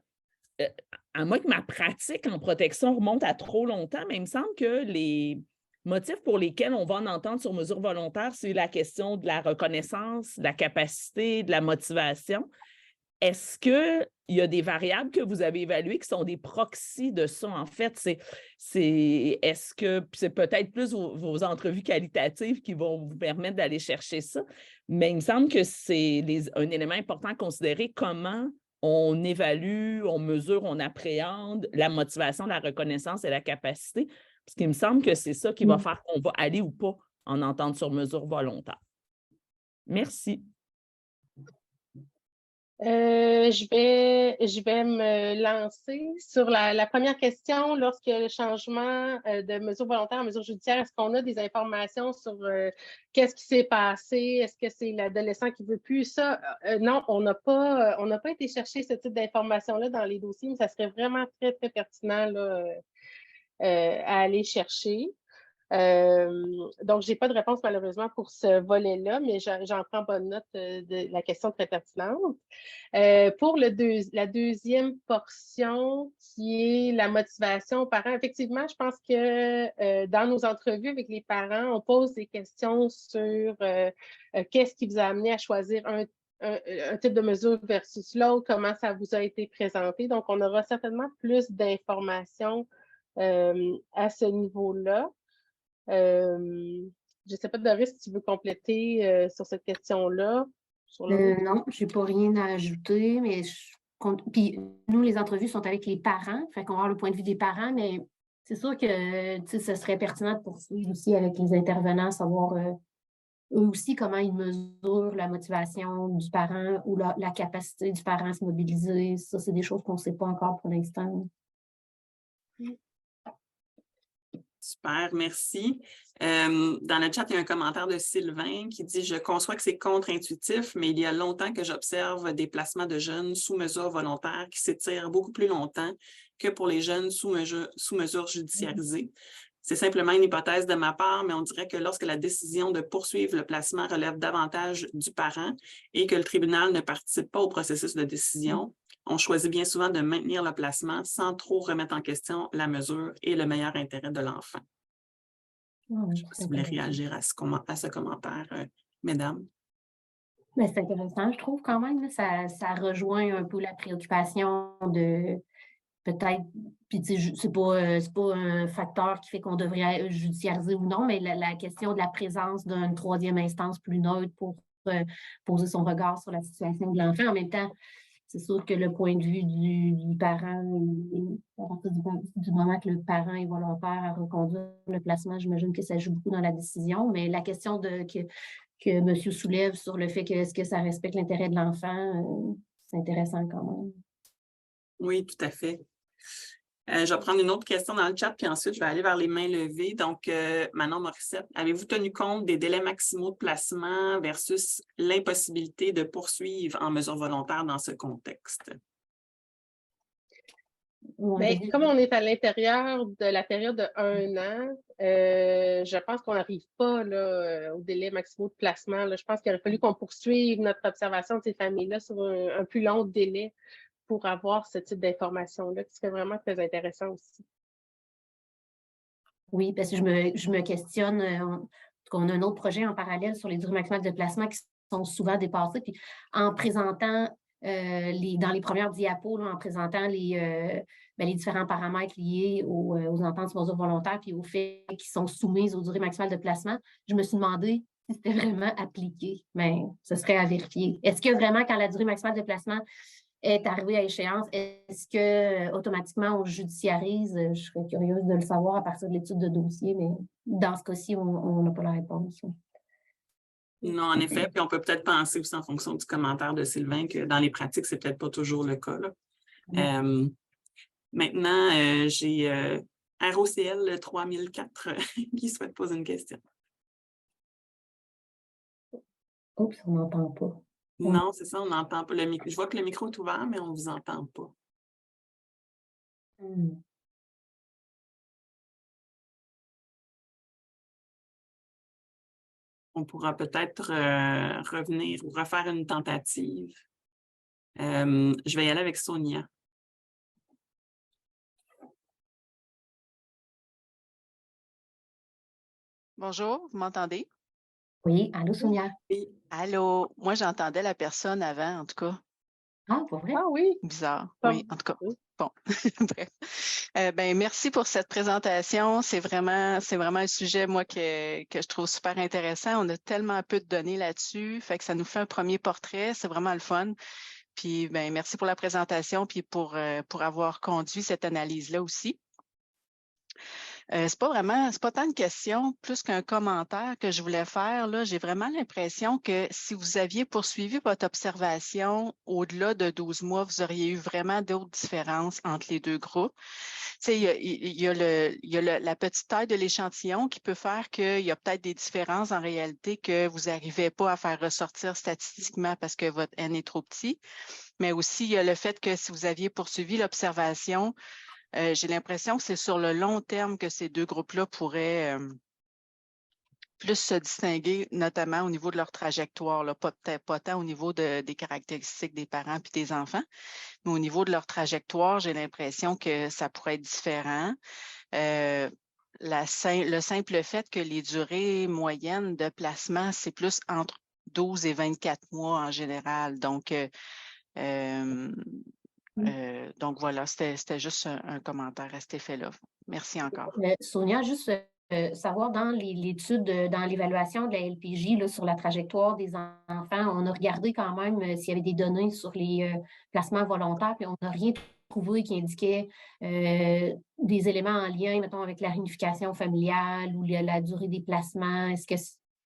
à moins que ma pratique en protection remonte à trop longtemps, mais il me semble que les motifs pour lesquels on va en entendre sur mesure volontaire, c'est la question de la reconnaissance, de la capacité, de la motivation. Est-ce qu'il y a des variables que vous avez évaluées qui sont des proxys de ça? En fait, est-ce que c'est peut-être plus vos entrevues qualitatives qui vont vous permettre d'aller chercher ça, mais il me semble que c'est un élément important à considérer, comment on évalue, on mesure, on appréhende la motivation, la reconnaissance et la capacité, parce qu'il me semble que c'est ça qui va faire qu'on va aller ou pas en entente sur mesure volontaire. Merci. Je vais me lancer sur la première question. Lorsque le changement de mesure volontaire en mesure judiciaire, est-ce qu'on a des informations sur qu'est-ce qui s'est passé? Est-ce que c'est l'adolescent qui ne veut plus? Ça, non, on n'a pas été chercher ce type d'informations-là dans les dossiers, mais ça serait vraiment très, très pertinent là, à aller chercher. Donc, je n'ai pas de réponse malheureusement pour ce volet-là, mais j'en prends bonne note de la question très pertinente. Pour la deuxième portion, qui est la motivation aux parents, effectivement, je pense que dans nos entrevues avec les parents, on pose des questions sur qu'est-ce qui vous a amené à choisir un type de mesure versus l'autre, comment ça vous a été présenté. Donc, on aura certainement plus d'informations à ce niveau-là. Je ne sais pas, Doris, si tu veux compléter sur cette question-là. Non, je n'ai pas rien à ajouter, mais puis nous, les entrevues sont avec les parents, fait qu'on va avoir le point de vue des parents, mais c'est sûr que ce serait pertinent de poursuivre aussi avec les intervenants, savoir eux aussi comment ils mesurent la motivation du parent ou la capacité du parent à se mobiliser. Ça, c'est des choses qu'on ne sait pas encore pour l'instant. Super, merci. Dans le chat, il y a un commentaire de Sylvain qui dit « Je conçois que c'est contre-intuitif, mais il y a longtemps que j'observe des placements de jeunes sous mesure volontaire qui s'étirent beaucoup plus longtemps que pour les jeunes sous mesure judiciarisée. C'est simplement une hypothèse de ma part, mais on dirait que lorsque la décision de poursuivre le placement relève davantage du parent et que le tribunal ne participe pas au processus de décision, on choisit bien souvent de maintenir le placement sans trop remettre en question la mesure et le meilleur intérêt de l'enfant. » Je ne sais pas si vous voulez réagir à ce commentaire, mesdames. Mais c'est intéressant, je trouve quand même. Ça rejoint un peu la préoccupation de peut-être, puis c'est pas un facteur qui fait qu'on devrait judiciariser ou non, mais la question de la présence d'une troisième instance plus neutre pour poser son regard sur la situation de l'enfant. En même temps, c'est sûr que le point de vue du parent, à partir du moment que le parent est volontaire à reconduire le placement, j'imagine que ça joue beaucoup dans la décision, mais la question que monsieur soulève sur le fait que est-ce que ça respecte l'intérêt de l'enfant, c'est intéressant quand même. Oui, tout à fait. Je vais prendre une autre question dans le chat, puis ensuite, je vais aller vers les mains levées. Donc, Manon Morissette, avez-vous tenu compte des délais maximaux de placement versus l'impossibilité de poursuivre en mesure volontaire dans ce contexte? Bien, comme on est à l'intérieur de la période de 1 an, je pense qu'on n'arrive pas là, au délai maximum de placement. Là. Je pense qu'il aurait fallu qu'on poursuive notre observation de ces familles-là sur un plus long délai pour avoir ce type d'information-là, qui serait vraiment très intéressant aussi. Oui, parce que je me questionne. On a un autre projet en parallèle sur les durées maximales de placement qui sont souvent dépassées. Puis en présentant dans les premières diapos, là, en présentant les différents paramètres liés aux ententes sur mesure volontaire puis aux faits qui sont soumises aux durées maximales de placement, je me suis demandé si c'était vraiment appliqué. Mais ce serait à vérifier. Est-ce que vraiment, quand la durée maximale de placement est arrivée à échéance, est-ce que automatiquement on judiciarise? Je serais curieuse de le savoir à partir de l'étude de dossier, mais dans ce cas-ci, on n'a pas la réponse. Non, en effet. Puis on peut peut-être penser aussi en fonction du commentaire de Sylvain que dans les pratiques, c'est peut-être pas toujours le cas. Là. Maintenant, j'ai ROCL 3004 qui souhaite poser une question. Oups, on n'entend pas. Non, c'est ça, on n'entend pas. Je vois que le micro est ouvert, mais on ne vous entend pas. On pourra peut-être revenir ou refaire une tentative. Je vais y aller avec Sonia. Bonjour, vous m'entendez? Oui, allô, Sonia? Oui. Allô, moi j'entendais la personne avant, en tout cas. Ah, pour vrai? Ah oui, Bizarre. Bon. Oui, en tout cas. Bon, bref. Merci pour cette présentation. C'est vraiment un sujet, moi, que je trouve super intéressant. On a tellement peu de données là-dessus, fait que ça nous fait un premier portrait. C'est vraiment le fun. Puis, merci pour la présentation, puis pour avoir conduit cette analyse-là aussi. C'est pas tant une question, plus qu'un commentaire que je voulais faire. Là, j'ai vraiment l'impression que si vous aviez poursuivi votre observation au-delà de 12 mois, vous auriez eu vraiment d'autres différences entre les deux groupes. Il y a la petite taille de l'échantillon qui peut faire qu'il y a peut-être des différences en réalité que vous n'arrivez pas à faire ressortir statistiquement parce que votre N est trop petit. Mais aussi, il y a le fait que si vous aviez poursuivi l'observation, j'ai l'impression que c'est sur le long terme que ces deux groupes-là pourraient plus se distinguer, notamment au niveau de leur trajectoire, là, peut-être pas tant au niveau des caractéristiques des parents puis des enfants, mais au niveau de leur trajectoire, j'ai l'impression que ça pourrait être différent. Le simple fait que les durées moyennes de placement, c'est plus entre 12 et 24 mois en général. Donc voilà, c'était juste un commentaire à cet effet-là. Merci encore. Sonia, juste savoir dans l'étude, dans l'évaluation de la LPJ là, sur la trajectoire des enfants, on a regardé quand même s'il y avait des données sur les placements volontaires, puis on n'a rien trouvé qui indiquait des éléments en lien, mettons, avec la réunification familiale ou la durée des placements. Est-ce que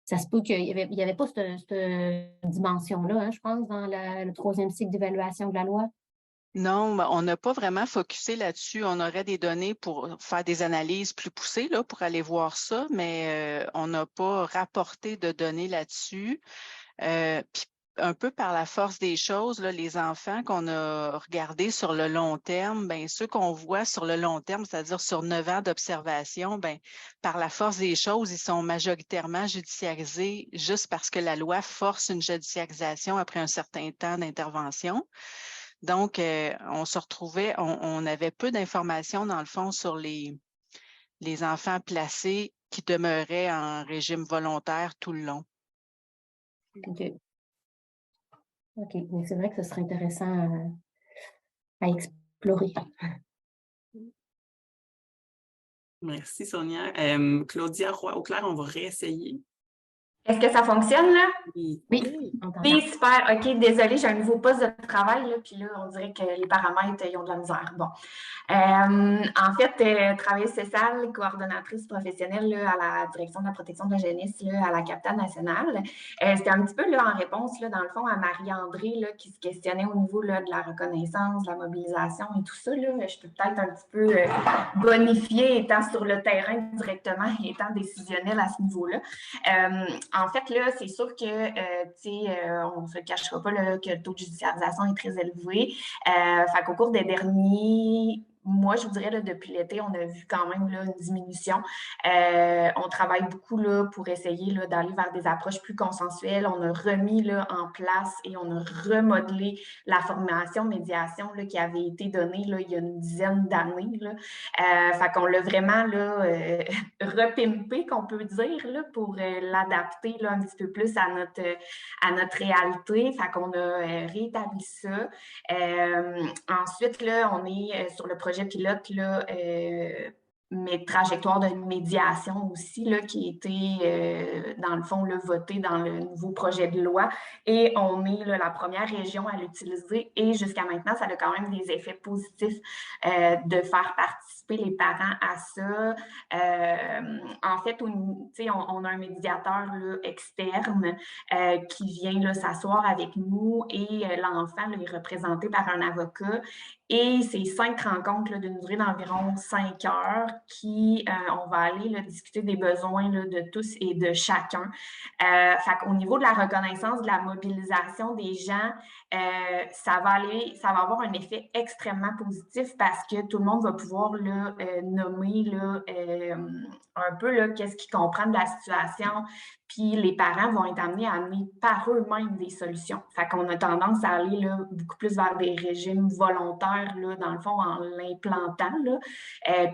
ça se peut qu'il n'y avait pas cette dimension-là, hein, je pense, dans le 3e cycle d'évaluation de la loi? Non, on n'a pas vraiment focusé là-dessus. On aurait des données pour faire des analyses plus poussées là, pour aller voir ça, mais on n'a pas rapporté de données là-dessus. Puis un peu par la force des choses, là, les enfants qu'on a regardés sur le long terme, ceux qu'on voit sur le long terme, c'est-à-dire sur 9 ans d'observation, par la force des choses, ils sont majoritairement judiciarisés juste parce que la loi force une judiciarisation après un certain temps d'intervention. Donc, on se retrouvait, on avait peu d'informations dans le fond sur les enfants placés qui demeuraient en régime volontaire tout le long. OK. Mais c'est vrai que ce serait intéressant à explorer. Merci, Sonia. Claudia Roy-Auclair, on va réessayer. Est-ce que ça fonctionne, là? Oui. Oui, Oui, super. OK, désolée, j'ai un nouveau poste de travail, là, puis là, on dirait que les paramètres, ils ont de la misère. Bon. En fait, travailleuse sociale, coordonnatrice professionnelle là, à la direction de la protection de la jeunesse là, à la capitale nationale. C'était un petit peu là, en réponse, là, dans le fond, à Marie-André là, qui se questionnait au niveau là, de la reconnaissance, de la mobilisation et tout ça. Là. Je peux peut-être un petit peu bonifier, étant sur le terrain directement et étant décisionnelle à ce niveau-là. En fait, là, c'est sûr que, on ne se cachera pas là, que le taux de judiciarisation est très élevé. Fait qu'au cours des derniers mois, je vous dirais, là, depuis l'été, on a vu quand même là, une diminution. On travaille beaucoup là, pour essayer là, d'aller vers des approches plus consensuelles. On a remis là, en place et on a remodelé la formation médiation là, qui avait été donnée là, il y a une dizaine d'années. Fait qu'on l'a vraiment là, repimpé, qu'on peut dire, là, pour l'adapter là, un petit peu plus à notre réalité. Fait qu'on a réétabli ça. Ensuite, là, on est sur le projet pilote, là, mais trajectoire de médiation aussi, là, qui a été, dans le fond, là, voté dans le nouveau projet de loi. Et on est là, la première région à l'utiliser. Et jusqu'à maintenant, ça a quand même des effets positifs de faire participer les parents à ça. En fait, on a un médiateur là, externe qui vient là, s'asseoir avec nous et l'enfant là, est représenté par un avocat. Et c'est 5 rencontres là, d'une durée d'environ 5 heures qui, on va aller là, discuter des besoins là, de tous et de chacun. Fait qu'au niveau de la reconnaissance, de la mobilisation des gens, ça va avoir un effet extrêmement positif parce que tout le monde va pouvoir là, nommer là, un peu là, qu'est-ce qu'ils comprennent de la situation, puis les parents vont être amenés à amener par eux-mêmes des solutions. Fait qu'on a tendance à aller là, beaucoup plus vers des régimes volontaires, là, dans le fond, en l'implantant.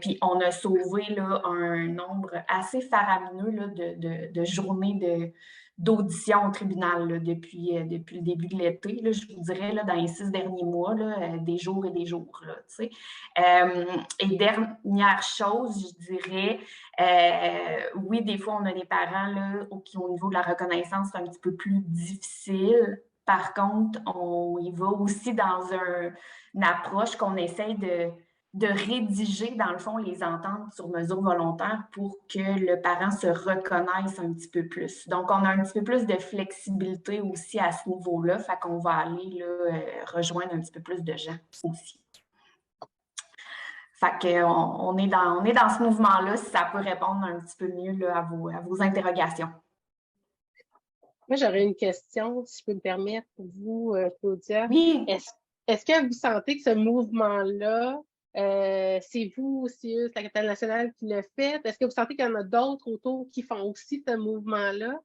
Puis on a sauvé là, un nombre assez faramineux là, de journées d'audition au tribunal là, depuis le début de l'été. Là, je vous dirais, là, dans les 6 derniers mois, là, des jours et des jours. Là, et dernière chose, je dirais, oui, des fois, on a des parents là, qui, au niveau de la reconnaissance, c'est un petit peu plus difficile. Par contre, on y va aussi dans une approche qu'on essaye de rédiger, dans le fond, les ententes sur mesure volontaire pour que le parent se reconnaisse un petit peu plus. Donc, on a un petit peu plus de flexibilité aussi à ce niveau-là, fait qu'on va aller là, rejoindre un petit peu plus de gens aussi. Fait qu'on est dans ce mouvement-là, si ça peut répondre un petit peu mieux là, à vos interrogations. Moi, j'aurais une question, si je peux me permettre, pour vous, Claudia. Oui. Est-ce que vous sentez que ce mouvement-là, c'est vous, c'est la capitale nationale qui le fait? Est-ce que vous sentez qu'il y en a d'autres autour qui font aussi ce mouvement-là?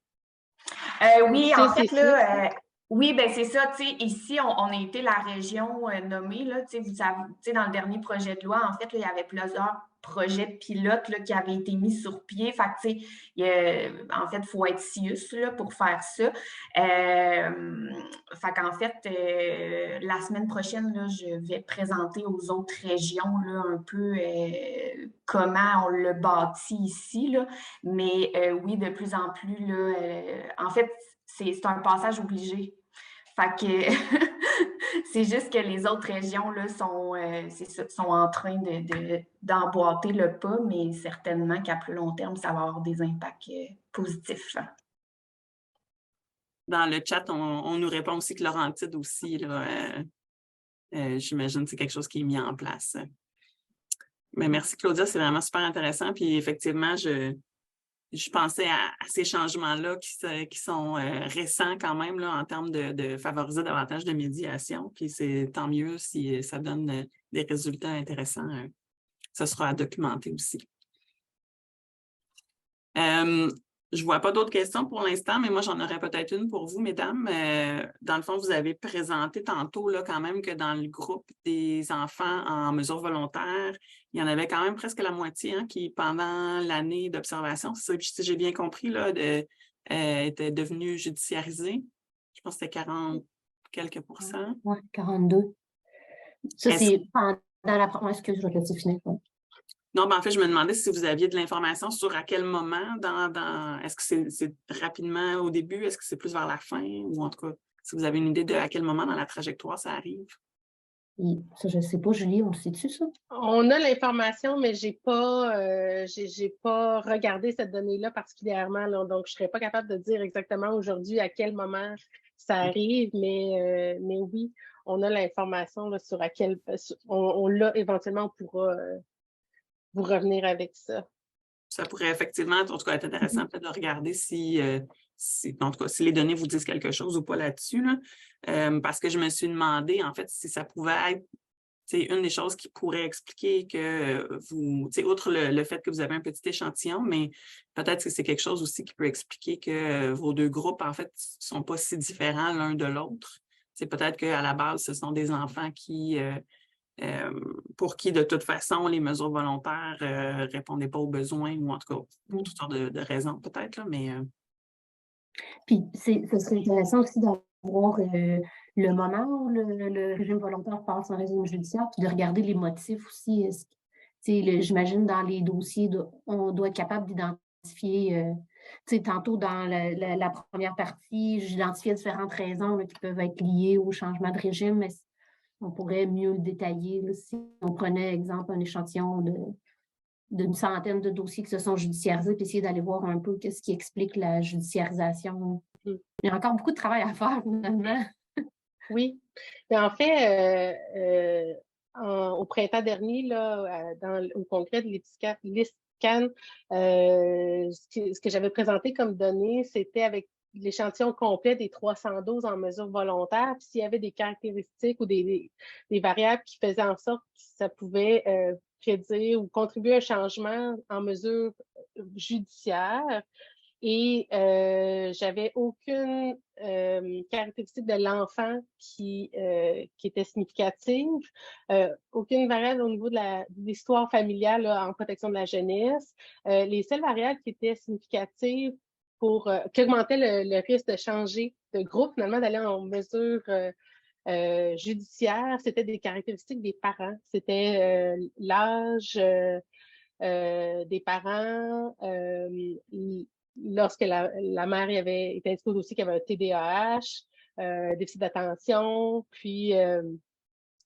Oui, en fait, là, oui, ben c'est ça, tu sais, ici, on a été la région nommée, là, tu sais, dans le dernier projet de loi, en fait, là, il y avait plusieurs projets pilotes là, qui avaient été mis sur pied. Fait que, tu sais, en fait, il faut être CIUS là, pour faire ça. Fait qu'en fait, la semaine prochaine, là, je vais présenter aux autres régions là, un peu comment on le bâtit ici, là. Mais oui, de plus en plus, là, en fait, c'est un passage obligé. Fait que c'est juste que les autres régions là, sont en train d'emboîter le pas, mais certainement qu'à plus long terme, ça va avoir des impacts positifs. Dans le chat, on nous répond aussi que Laurentide aussi, là, j'imagine que c'est quelque chose qui est mis en place. Mais merci Claudia, c'est vraiment super intéressant. Puis effectivement, je pensais à ces changements-là qui sont récents quand même là, en termes de favoriser davantage de médiation. Puis c'est tant mieux si ça donne des résultats intéressants. Ça sera à documenter aussi. Je ne vois pas d'autres questions pour l'instant, mais moi, j'en aurais peut-être une pour vous, mesdames. Dans le fond, vous avez présenté tantôt là, quand même que dans le groupe des enfants en mesure volontaire, il y en avait quand même presque la moitié hein, qui, pendant l'année d'observation, si j'ai bien compris, là, étaient devenus judiciarisés. Je pense que c'était 40 quelques pourcents. Oui, 42. Ça, c'est pendant la première... Excuse, je vais te laisser finir. Non, ben en fait, je me demandais si vous aviez de l'information sur à quel moment est-ce que c'est rapidement au début, est-ce que c'est plus vers la fin, ou en tout cas, si vous avez une idée de à quel moment dans la trajectoire ça arrive? Ça, je ne sais pas, Julie, on le sait-tu, ça? On a l'information, mais j'ai pas regardé cette donnée-là particulièrement, là, donc je ne serais pas capable de dire exactement aujourd'hui à quel moment ça arrive, mais oui, on a l'information sur à quel... On l'a éventuellement, on pourra vous revenir avec ça. Ça pourrait effectivement, en tout cas, être intéressant peut-être de regarder si, en tout cas, si les données vous disent quelque chose ou pas là-dessus, là. Parce que je me suis demandé, en fait, si ça pouvait être une des choses qui pourrait expliquer que vous, outre le fait que vous avez un petit échantillon, mais peut-être que c'est quelque chose aussi qui peut expliquer que vos deux groupes, en fait, ne sont pas si différents l'un de l'autre. C'est peut-être qu'à la base, ce sont des enfants qui... pour qui, de toute façon, les mesures volontaires ne répondaient pas aux besoins, ou en tout cas, pour toutes sortes de raisons, peut-être, là, mais... Puis, ce serait intéressant aussi d'avoir le moment où le régime volontaire passe en régime judiciaire, puis de regarder les motifs aussi. J'imagine, dans les dossiers, on doit être capable d'identifier... tantôt, dans la première partie, j'identifiais différentes raisons là, qui peuvent être liées au changement de régime, mais on pourrait mieux le détailler là, si on prenait, exemple, un échantillon d'une centaine de dossiers qui se sont judiciarisés, puis essayer d'aller voir un peu ce qui explique la judiciarisation. Il y a encore beaucoup de travail à faire, finalement. Oui. Mais en fait, au printemps dernier, là, au congrès de l'ISCAN, ce que j'avais présenté comme données, c'était avec l'échantillon complet des 312 en mesure volontaire, puis s'il y avait des caractéristiques ou des variables qui faisaient en sorte que ça pouvait prédire ou contribuer à un changement en mesure judiciaire. Et j'avais aucune caractéristique de l'enfant qui était significative, aucune variable au niveau de l'histoire familiale là, en protection de la jeunesse. Les seules variables qui étaient significatives qui augmentaient le risque de changer de groupe, finalement, d'aller en mesure judiciaire, c'était des caractéristiques des parents. C'était l'âge des parents, lorsque la mère était indiquée au dossier qu'il y avait un TDAH, déficit d'attention, puis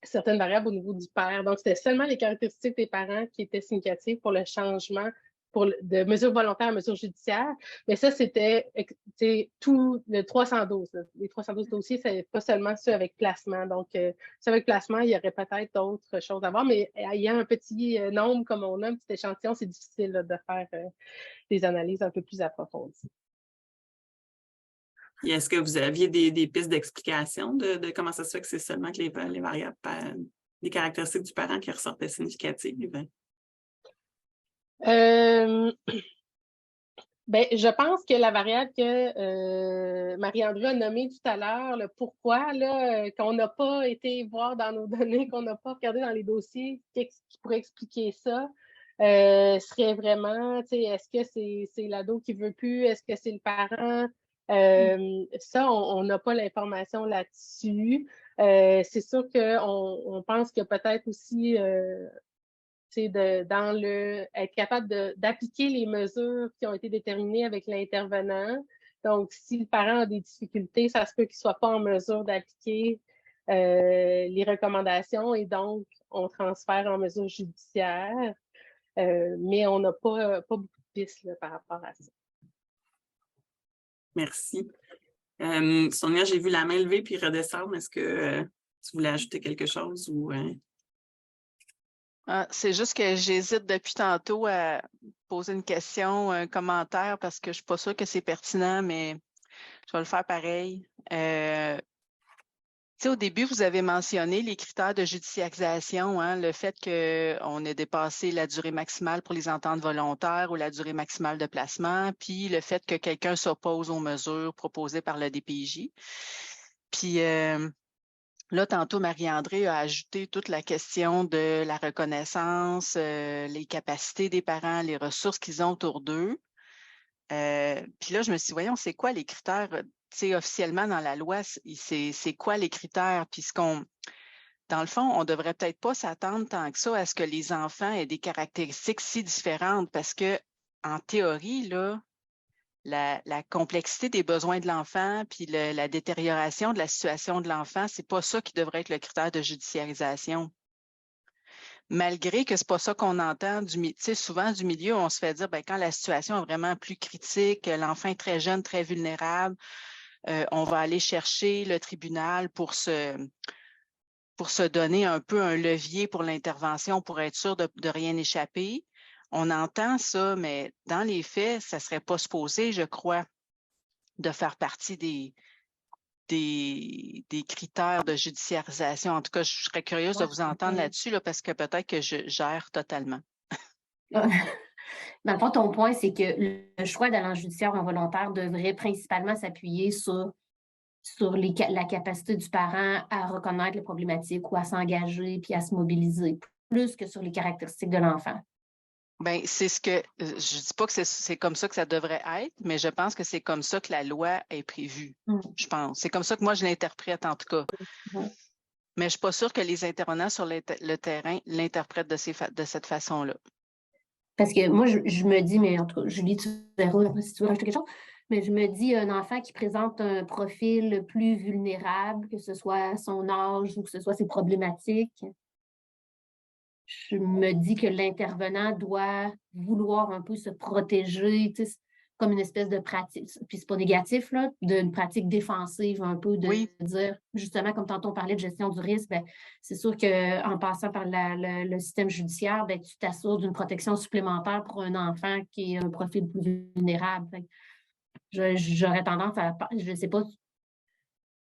certaines variables au niveau du père. Donc, c'était seulement les caractéristiques des parents qui étaient significatives pour le changement de mesures volontaires à mesures judiciaires. Mais ça, c'était tout le 312. Là. Les 312 dossiers, c'est pas seulement ceux avec placement. Donc, ceux avec placement, il y aurait peut-être d'autres choses à voir. Mais ayant un petit nombre comme on a, un petit échantillon, c'est difficile là, de faire des analyses un peu plus approfondies. Et est-ce que vous aviez des pistes d'explication de comment ça se fait que c'est seulement que les variables, les caractéristiques du parent qui ressortaient significatives? Ben, je pense que la variable que Marie-André a nommée tout à l'heure, le pourquoi, là, qu'on n'a pas été voir dans nos données, qu'on n'a pas regardé dans les dossiers, qui pourrait expliquer ça, serait vraiment, est-ce que c'est l'ado qui veut plus, est-ce que c'est le parent? Ça, on n'a pas l'information là-dessus. C'est sûr qu'on pense qu'il y a peut-être aussi être capable d'appliquer les mesures qui ont été déterminées avec l'intervenant. Donc, si le parent a des difficultés, ça se peut qu'il ne soit pas en mesure d'appliquer les recommandations et donc on transfère en mesure judiciaire. Mais on n'a pas beaucoup de pistes là, par rapport à ça. Merci. Sonia, j'ai vu la main levée puis redescendre. Est-ce que tu voulais ajouter quelque chose ou... C'est juste que j'hésite depuis tantôt à poser une question, un commentaire, parce que je ne suis pas sûre que c'est pertinent, mais je vais le faire pareil. Au début, vous avez mentionné les critères de judiciarisation, hein, le fait qu'on ait dépassé la durée maximale pour les ententes volontaires ou la durée maximale de placement, puis le fait que quelqu'un s'oppose aux mesures proposées par le DPJ. Puis là, tantôt, Marie-André a ajouté toute la question de la reconnaissance, les capacités des parents, les ressources qu'ils ont autour d'eux. Puis là, je me suis dit, voyons, c'est quoi les critères, officiellement dans la loi, c'est quoi les critères? Puis dans le fond, on ne devrait peut-être pas s'attendre tant que ça à ce que les enfants aient des caractéristiques si différentes parce que, en théorie, là, la complexité des besoins de l'enfant puis la détérioration de la situation de l'enfant, c'est pas ça qui devrait être le critère de judiciarisation. Malgré que c'est pas ça qu'on entend, souvent du milieu, on se fait dire, ben, quand la situation est vraiment plus critique, l'enfant est très jeune, très vulnérable, on va aller chercher le tribunal pour se donner un peu un levier pour l'intervention, pour être sûr de rien échapper. On entend ça, mais dans les faits, ça ne serait pas supposé, je crois, de faire partie des critères de judiciarisation. En tout cas, je serais curieuse de vous entendre là-dessus, là, parce que peut-être que je gère totalement. Dans le fond, ton point, c'est que le choix d'aller en judiciaire ou en volontaire devrait principalement s'appuyer sur la capacité du parent à reconnaître les problématiques ou à s'engager puis à se mobiliser, plus que sur les caractéristiques de l'enfant. Bien, c'est ce que je ne dis pas que c'est comme ça que ça devrait être, mais je pense que c'est comme ça que la loi est prévue. Je pense. C'est comme ça que moi, je l'interprète, en tout cas. Mais je ne suis pas sûre que les intervenants sur le terrain l'interprètent de cette façon-là. Parce que moi, je me dis, mais en tout cas, Julie, tu verras si tu veux rajouter quelque chose, mais je me dis, un enfant qui présente un profil plus vulnérable, que ce soit son âge ou que ce soit ses problématiques, je me dis que l'intervenant doit vouloir un peu se protéger, comme une espèce de pratique, puis c'est pas négatif, là, d'une pratique défensive un peu, de dire, justement, comme tantôt on parlait de gestion du risque, ben, c'est sûr qu'en passant par le système judiciaire, ben, tu t'assures d'une protection supplémentaire pour un enfant qui est un profil plus vulnérable. J'aurais tendance à, je ne sais pas,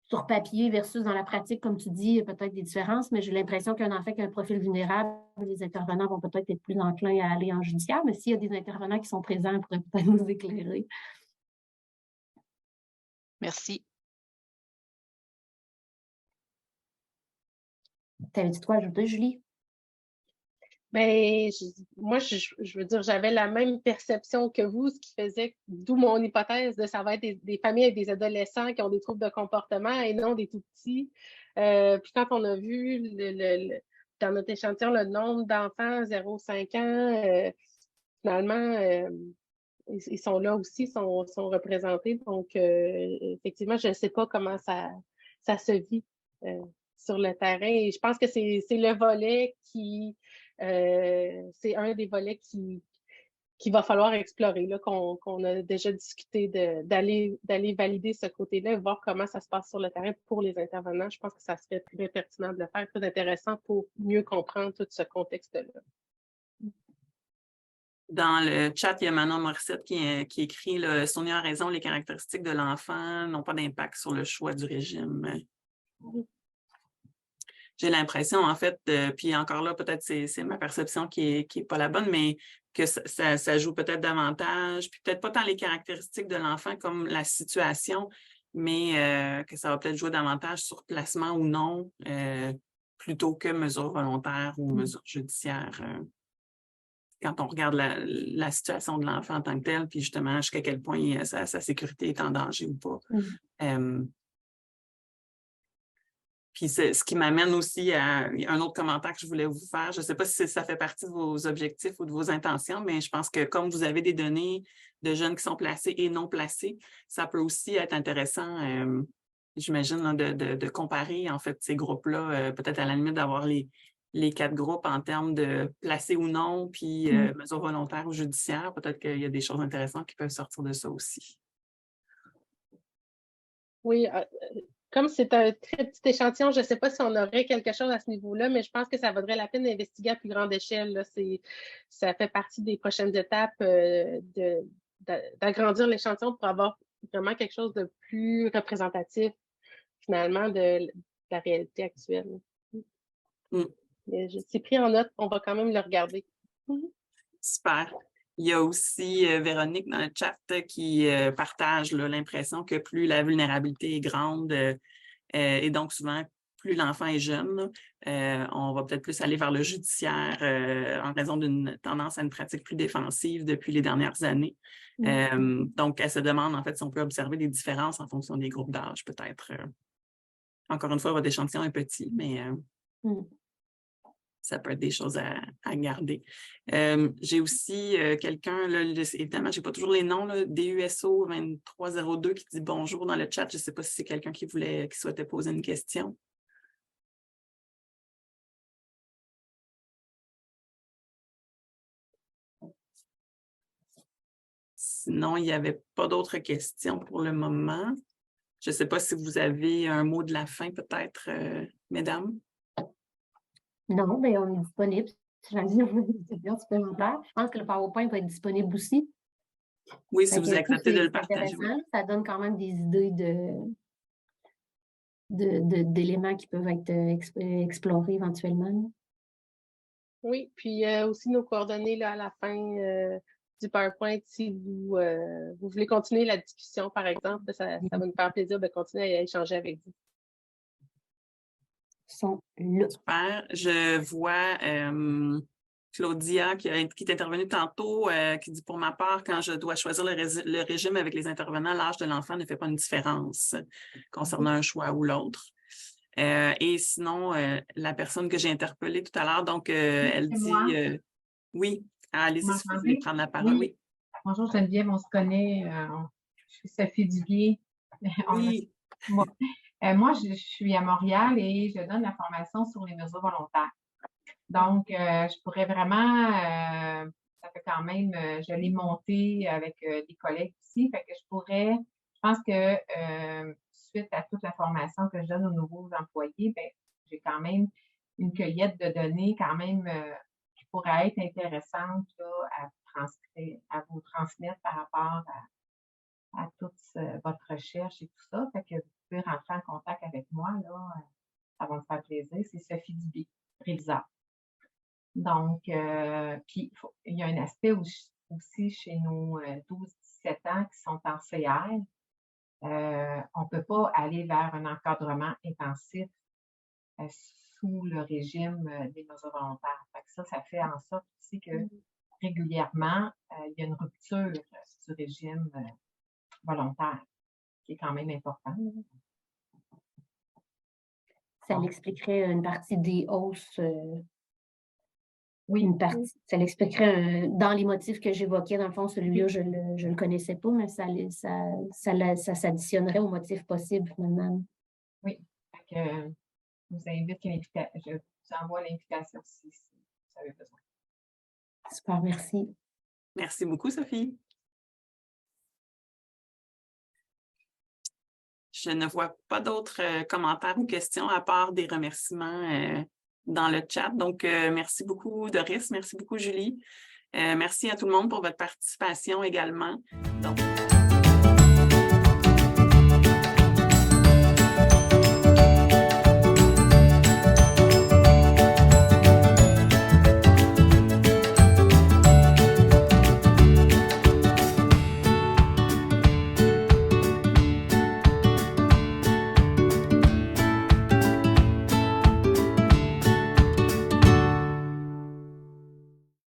sur papier versus dans la pratique, comme tu dis, il y a peut-être des différences, mais j'ai l'impression qu'un enfant qui a un profil vulnérable, les intervenants vont peut-être être plus enclins à aller en judiciaire, mais s'il y a des intervenants qui sont présents, ils pourraient peut-être nous éclairer. Merci. T'avais-tu quoi à ajouter, Julie? Ben, moi, je veux dire, j'avais la même perception que vous, ce qui faisait, d'où mon hypothèse de ça va être des familles avec des adolescents qui ont des troubles de comportement et non des tout-petits. Puis quand on a vu dans notre échantillon le nombre d'enfants 0-5 ans, finalement, ils sont là aussi, sont représentés. Donc, effectivement, je ne sais pas comment ça se vit sur le terrain. Et je pense que c'est le volet qui... c'est un des volets qu'il va falloir explorer, là, qu'on a déjà discuté d'aller valider ce côté-là et voir comment ça se passe sur le terrain pour les intervenants. Je pense que ça serait très pertinent de le faire, très intéressant pour mieux comprendre tout ce contexte-là. Dans le chat, il y a Manon Morissette qui écrit « Sonia a raison, les caractéristiques de l'enfant n'ont pas d'impact sur le choix du régime. » J'ai l'impression, en fait, puis encore là, peut-être c'est ma perception qui est pas la bonne, mais que ça joue peut-être davantage, puis peut-être pas tant les caractéristiques de l'enfant comme la situation, mais que ça va peut-être jouer davantage sur placement ou non, plutôt que mesure volontaire ou mesure judiciaire. Quand on regarde la situation de l'enfant en tant que tel, puis justement jusqu'à quel point sa sécurité est en danger ou pas. Puis ce qui m'amène aussi à un autre commentaire que je voulais vous faire. Je ne sais pas si ça fait partie de vos objectifs ou de vos intentions, mais je pense que comme vous avez des données de jeunes qui sont placés et non placés, ça peut aussi être intéressant, j'imagine, de comparer en fait ces groupes-là, peut-être à la limite d'avoir les 4 groupes en termes de placés ou non, puis mesures volontaires ou judiciaires. Peut-être qu'il y a des choses intéressantes qui peuvent sortir de ça aussi. Oui, comme c'est un très petit échantillon, je ne sais pas si on aurait quelque chose à ce niveau-là, mais je pense que ça vaudrait la peine d'investiguer à plus grande échelle. Là. Ça fait partie des prochaines étapes d'agrandir l'échantillon pour avoir vraiment quelque chose de plus représentatif, finalement, de la réalité actuelle. C'est pris en note, on va quand même le regarder. Super. Il y a aussi Véronique dans le chat qui partage l'impression que plus la vulnérabilité est grande et donc souvent plus l'enfant est jeune, on va peut-être plus aller vers le judiciaire en raison d'une tendance à une pratique plus défensive depuis les dernières années. Donc, elle se demande en fait si on peut observer des différences en fonction des groupes d'âge peut-être. Encore une fois, votre échantillon est petit, mais... ça peut être des choses à garder. J'ai aussi quelqu'un, évidemment, je n'ai pas toujours les noms, là, DUSO 2302 qui dit bonjour dans le chat. Je ne sais pas si c'est quelqu'un qui souhaitait poser une question. Sinon, il n'y avait pas d'autres questions pour le moment. Je ne sais pas si vous avez un mot de la fin, peut-être, mesdames. Non, mais on est disponible. Si jamais on a des questions supplémentaires. Je pense que le PowerPoint va être disponible aussi. Oui, si vous acceptez de le partager. Ça donne quand même des idées d'éléments qui peuvent être explorés éventuellement. Oui, puis aussi nos coordonnées là, à la fin du PowerPoint, si vous voulez continuer la discussion, par exemple, ça va nous faire plaisir de continuer à échanger avec vous. Sont là. Super. Je vois Claudia qui est intervenue tantôt, qui dit « Pour ma part, quand je dois choisir le régime avec les intervenants, l'âge de l'enfant ne fait pas une différence concernant un choix ou l'autre. » Et sinon, la personne que j'ai interpellée tout à l'heure, donc elle dit oui, allez-y, si vous voulez prendre la parole. Oui. Bonjour Geneviève, on se connaît, je suis Sophie Duguay. Oui. Moi, je suis à Montréal et je donne la formation sur les mesures volontaires. Donc, je pourrais vraiment ça fait quand même, je l'ai monté avec des collègues aussi, fait que je pense que suite à toute la formation que je donne aux nouveaux employés, ben, j'ai quand même une cueillette de données quand même qui pourrait être intéressante là, à vous transmettre par rapport à toute votre recherche et tout ça. Fait que vous pouvez rentrer en contact avec moi, là, ça va me faire plaisir. C'est Sophie Dubé, réviseur. Donc, puis il y a un aspect aussi chez nos 12-17 ans qui sont en CR. On ne peut pas aller vers un encadrement intensif sous le régime des mesures volontaires. Fait que ça fait en sorte aussi que régulièrement, il y a une rupture du régime volontaire, qui est quand même important. Ça l'expliquerait une partie des hausses. Oui. Une partie. Ça l'expliquerait dans les motifs que j'évoquais. Dans le fond, celui-là, je ne le connaissais pas, mais ça s'additionnerait aux motifs possibles, finalement. Oui. Fait que, je vous envoie l'invitation si vous avez besoin. Super, merci. Merci beaucoup, Sophie. Je ne vois pas d'autres commentaires ou questions à part des remerciements dans le chat. Donc, merci beaucoup, Doris. Merci beaucoup, Julie. Merci à tout le monde pour votre participation également. Donc,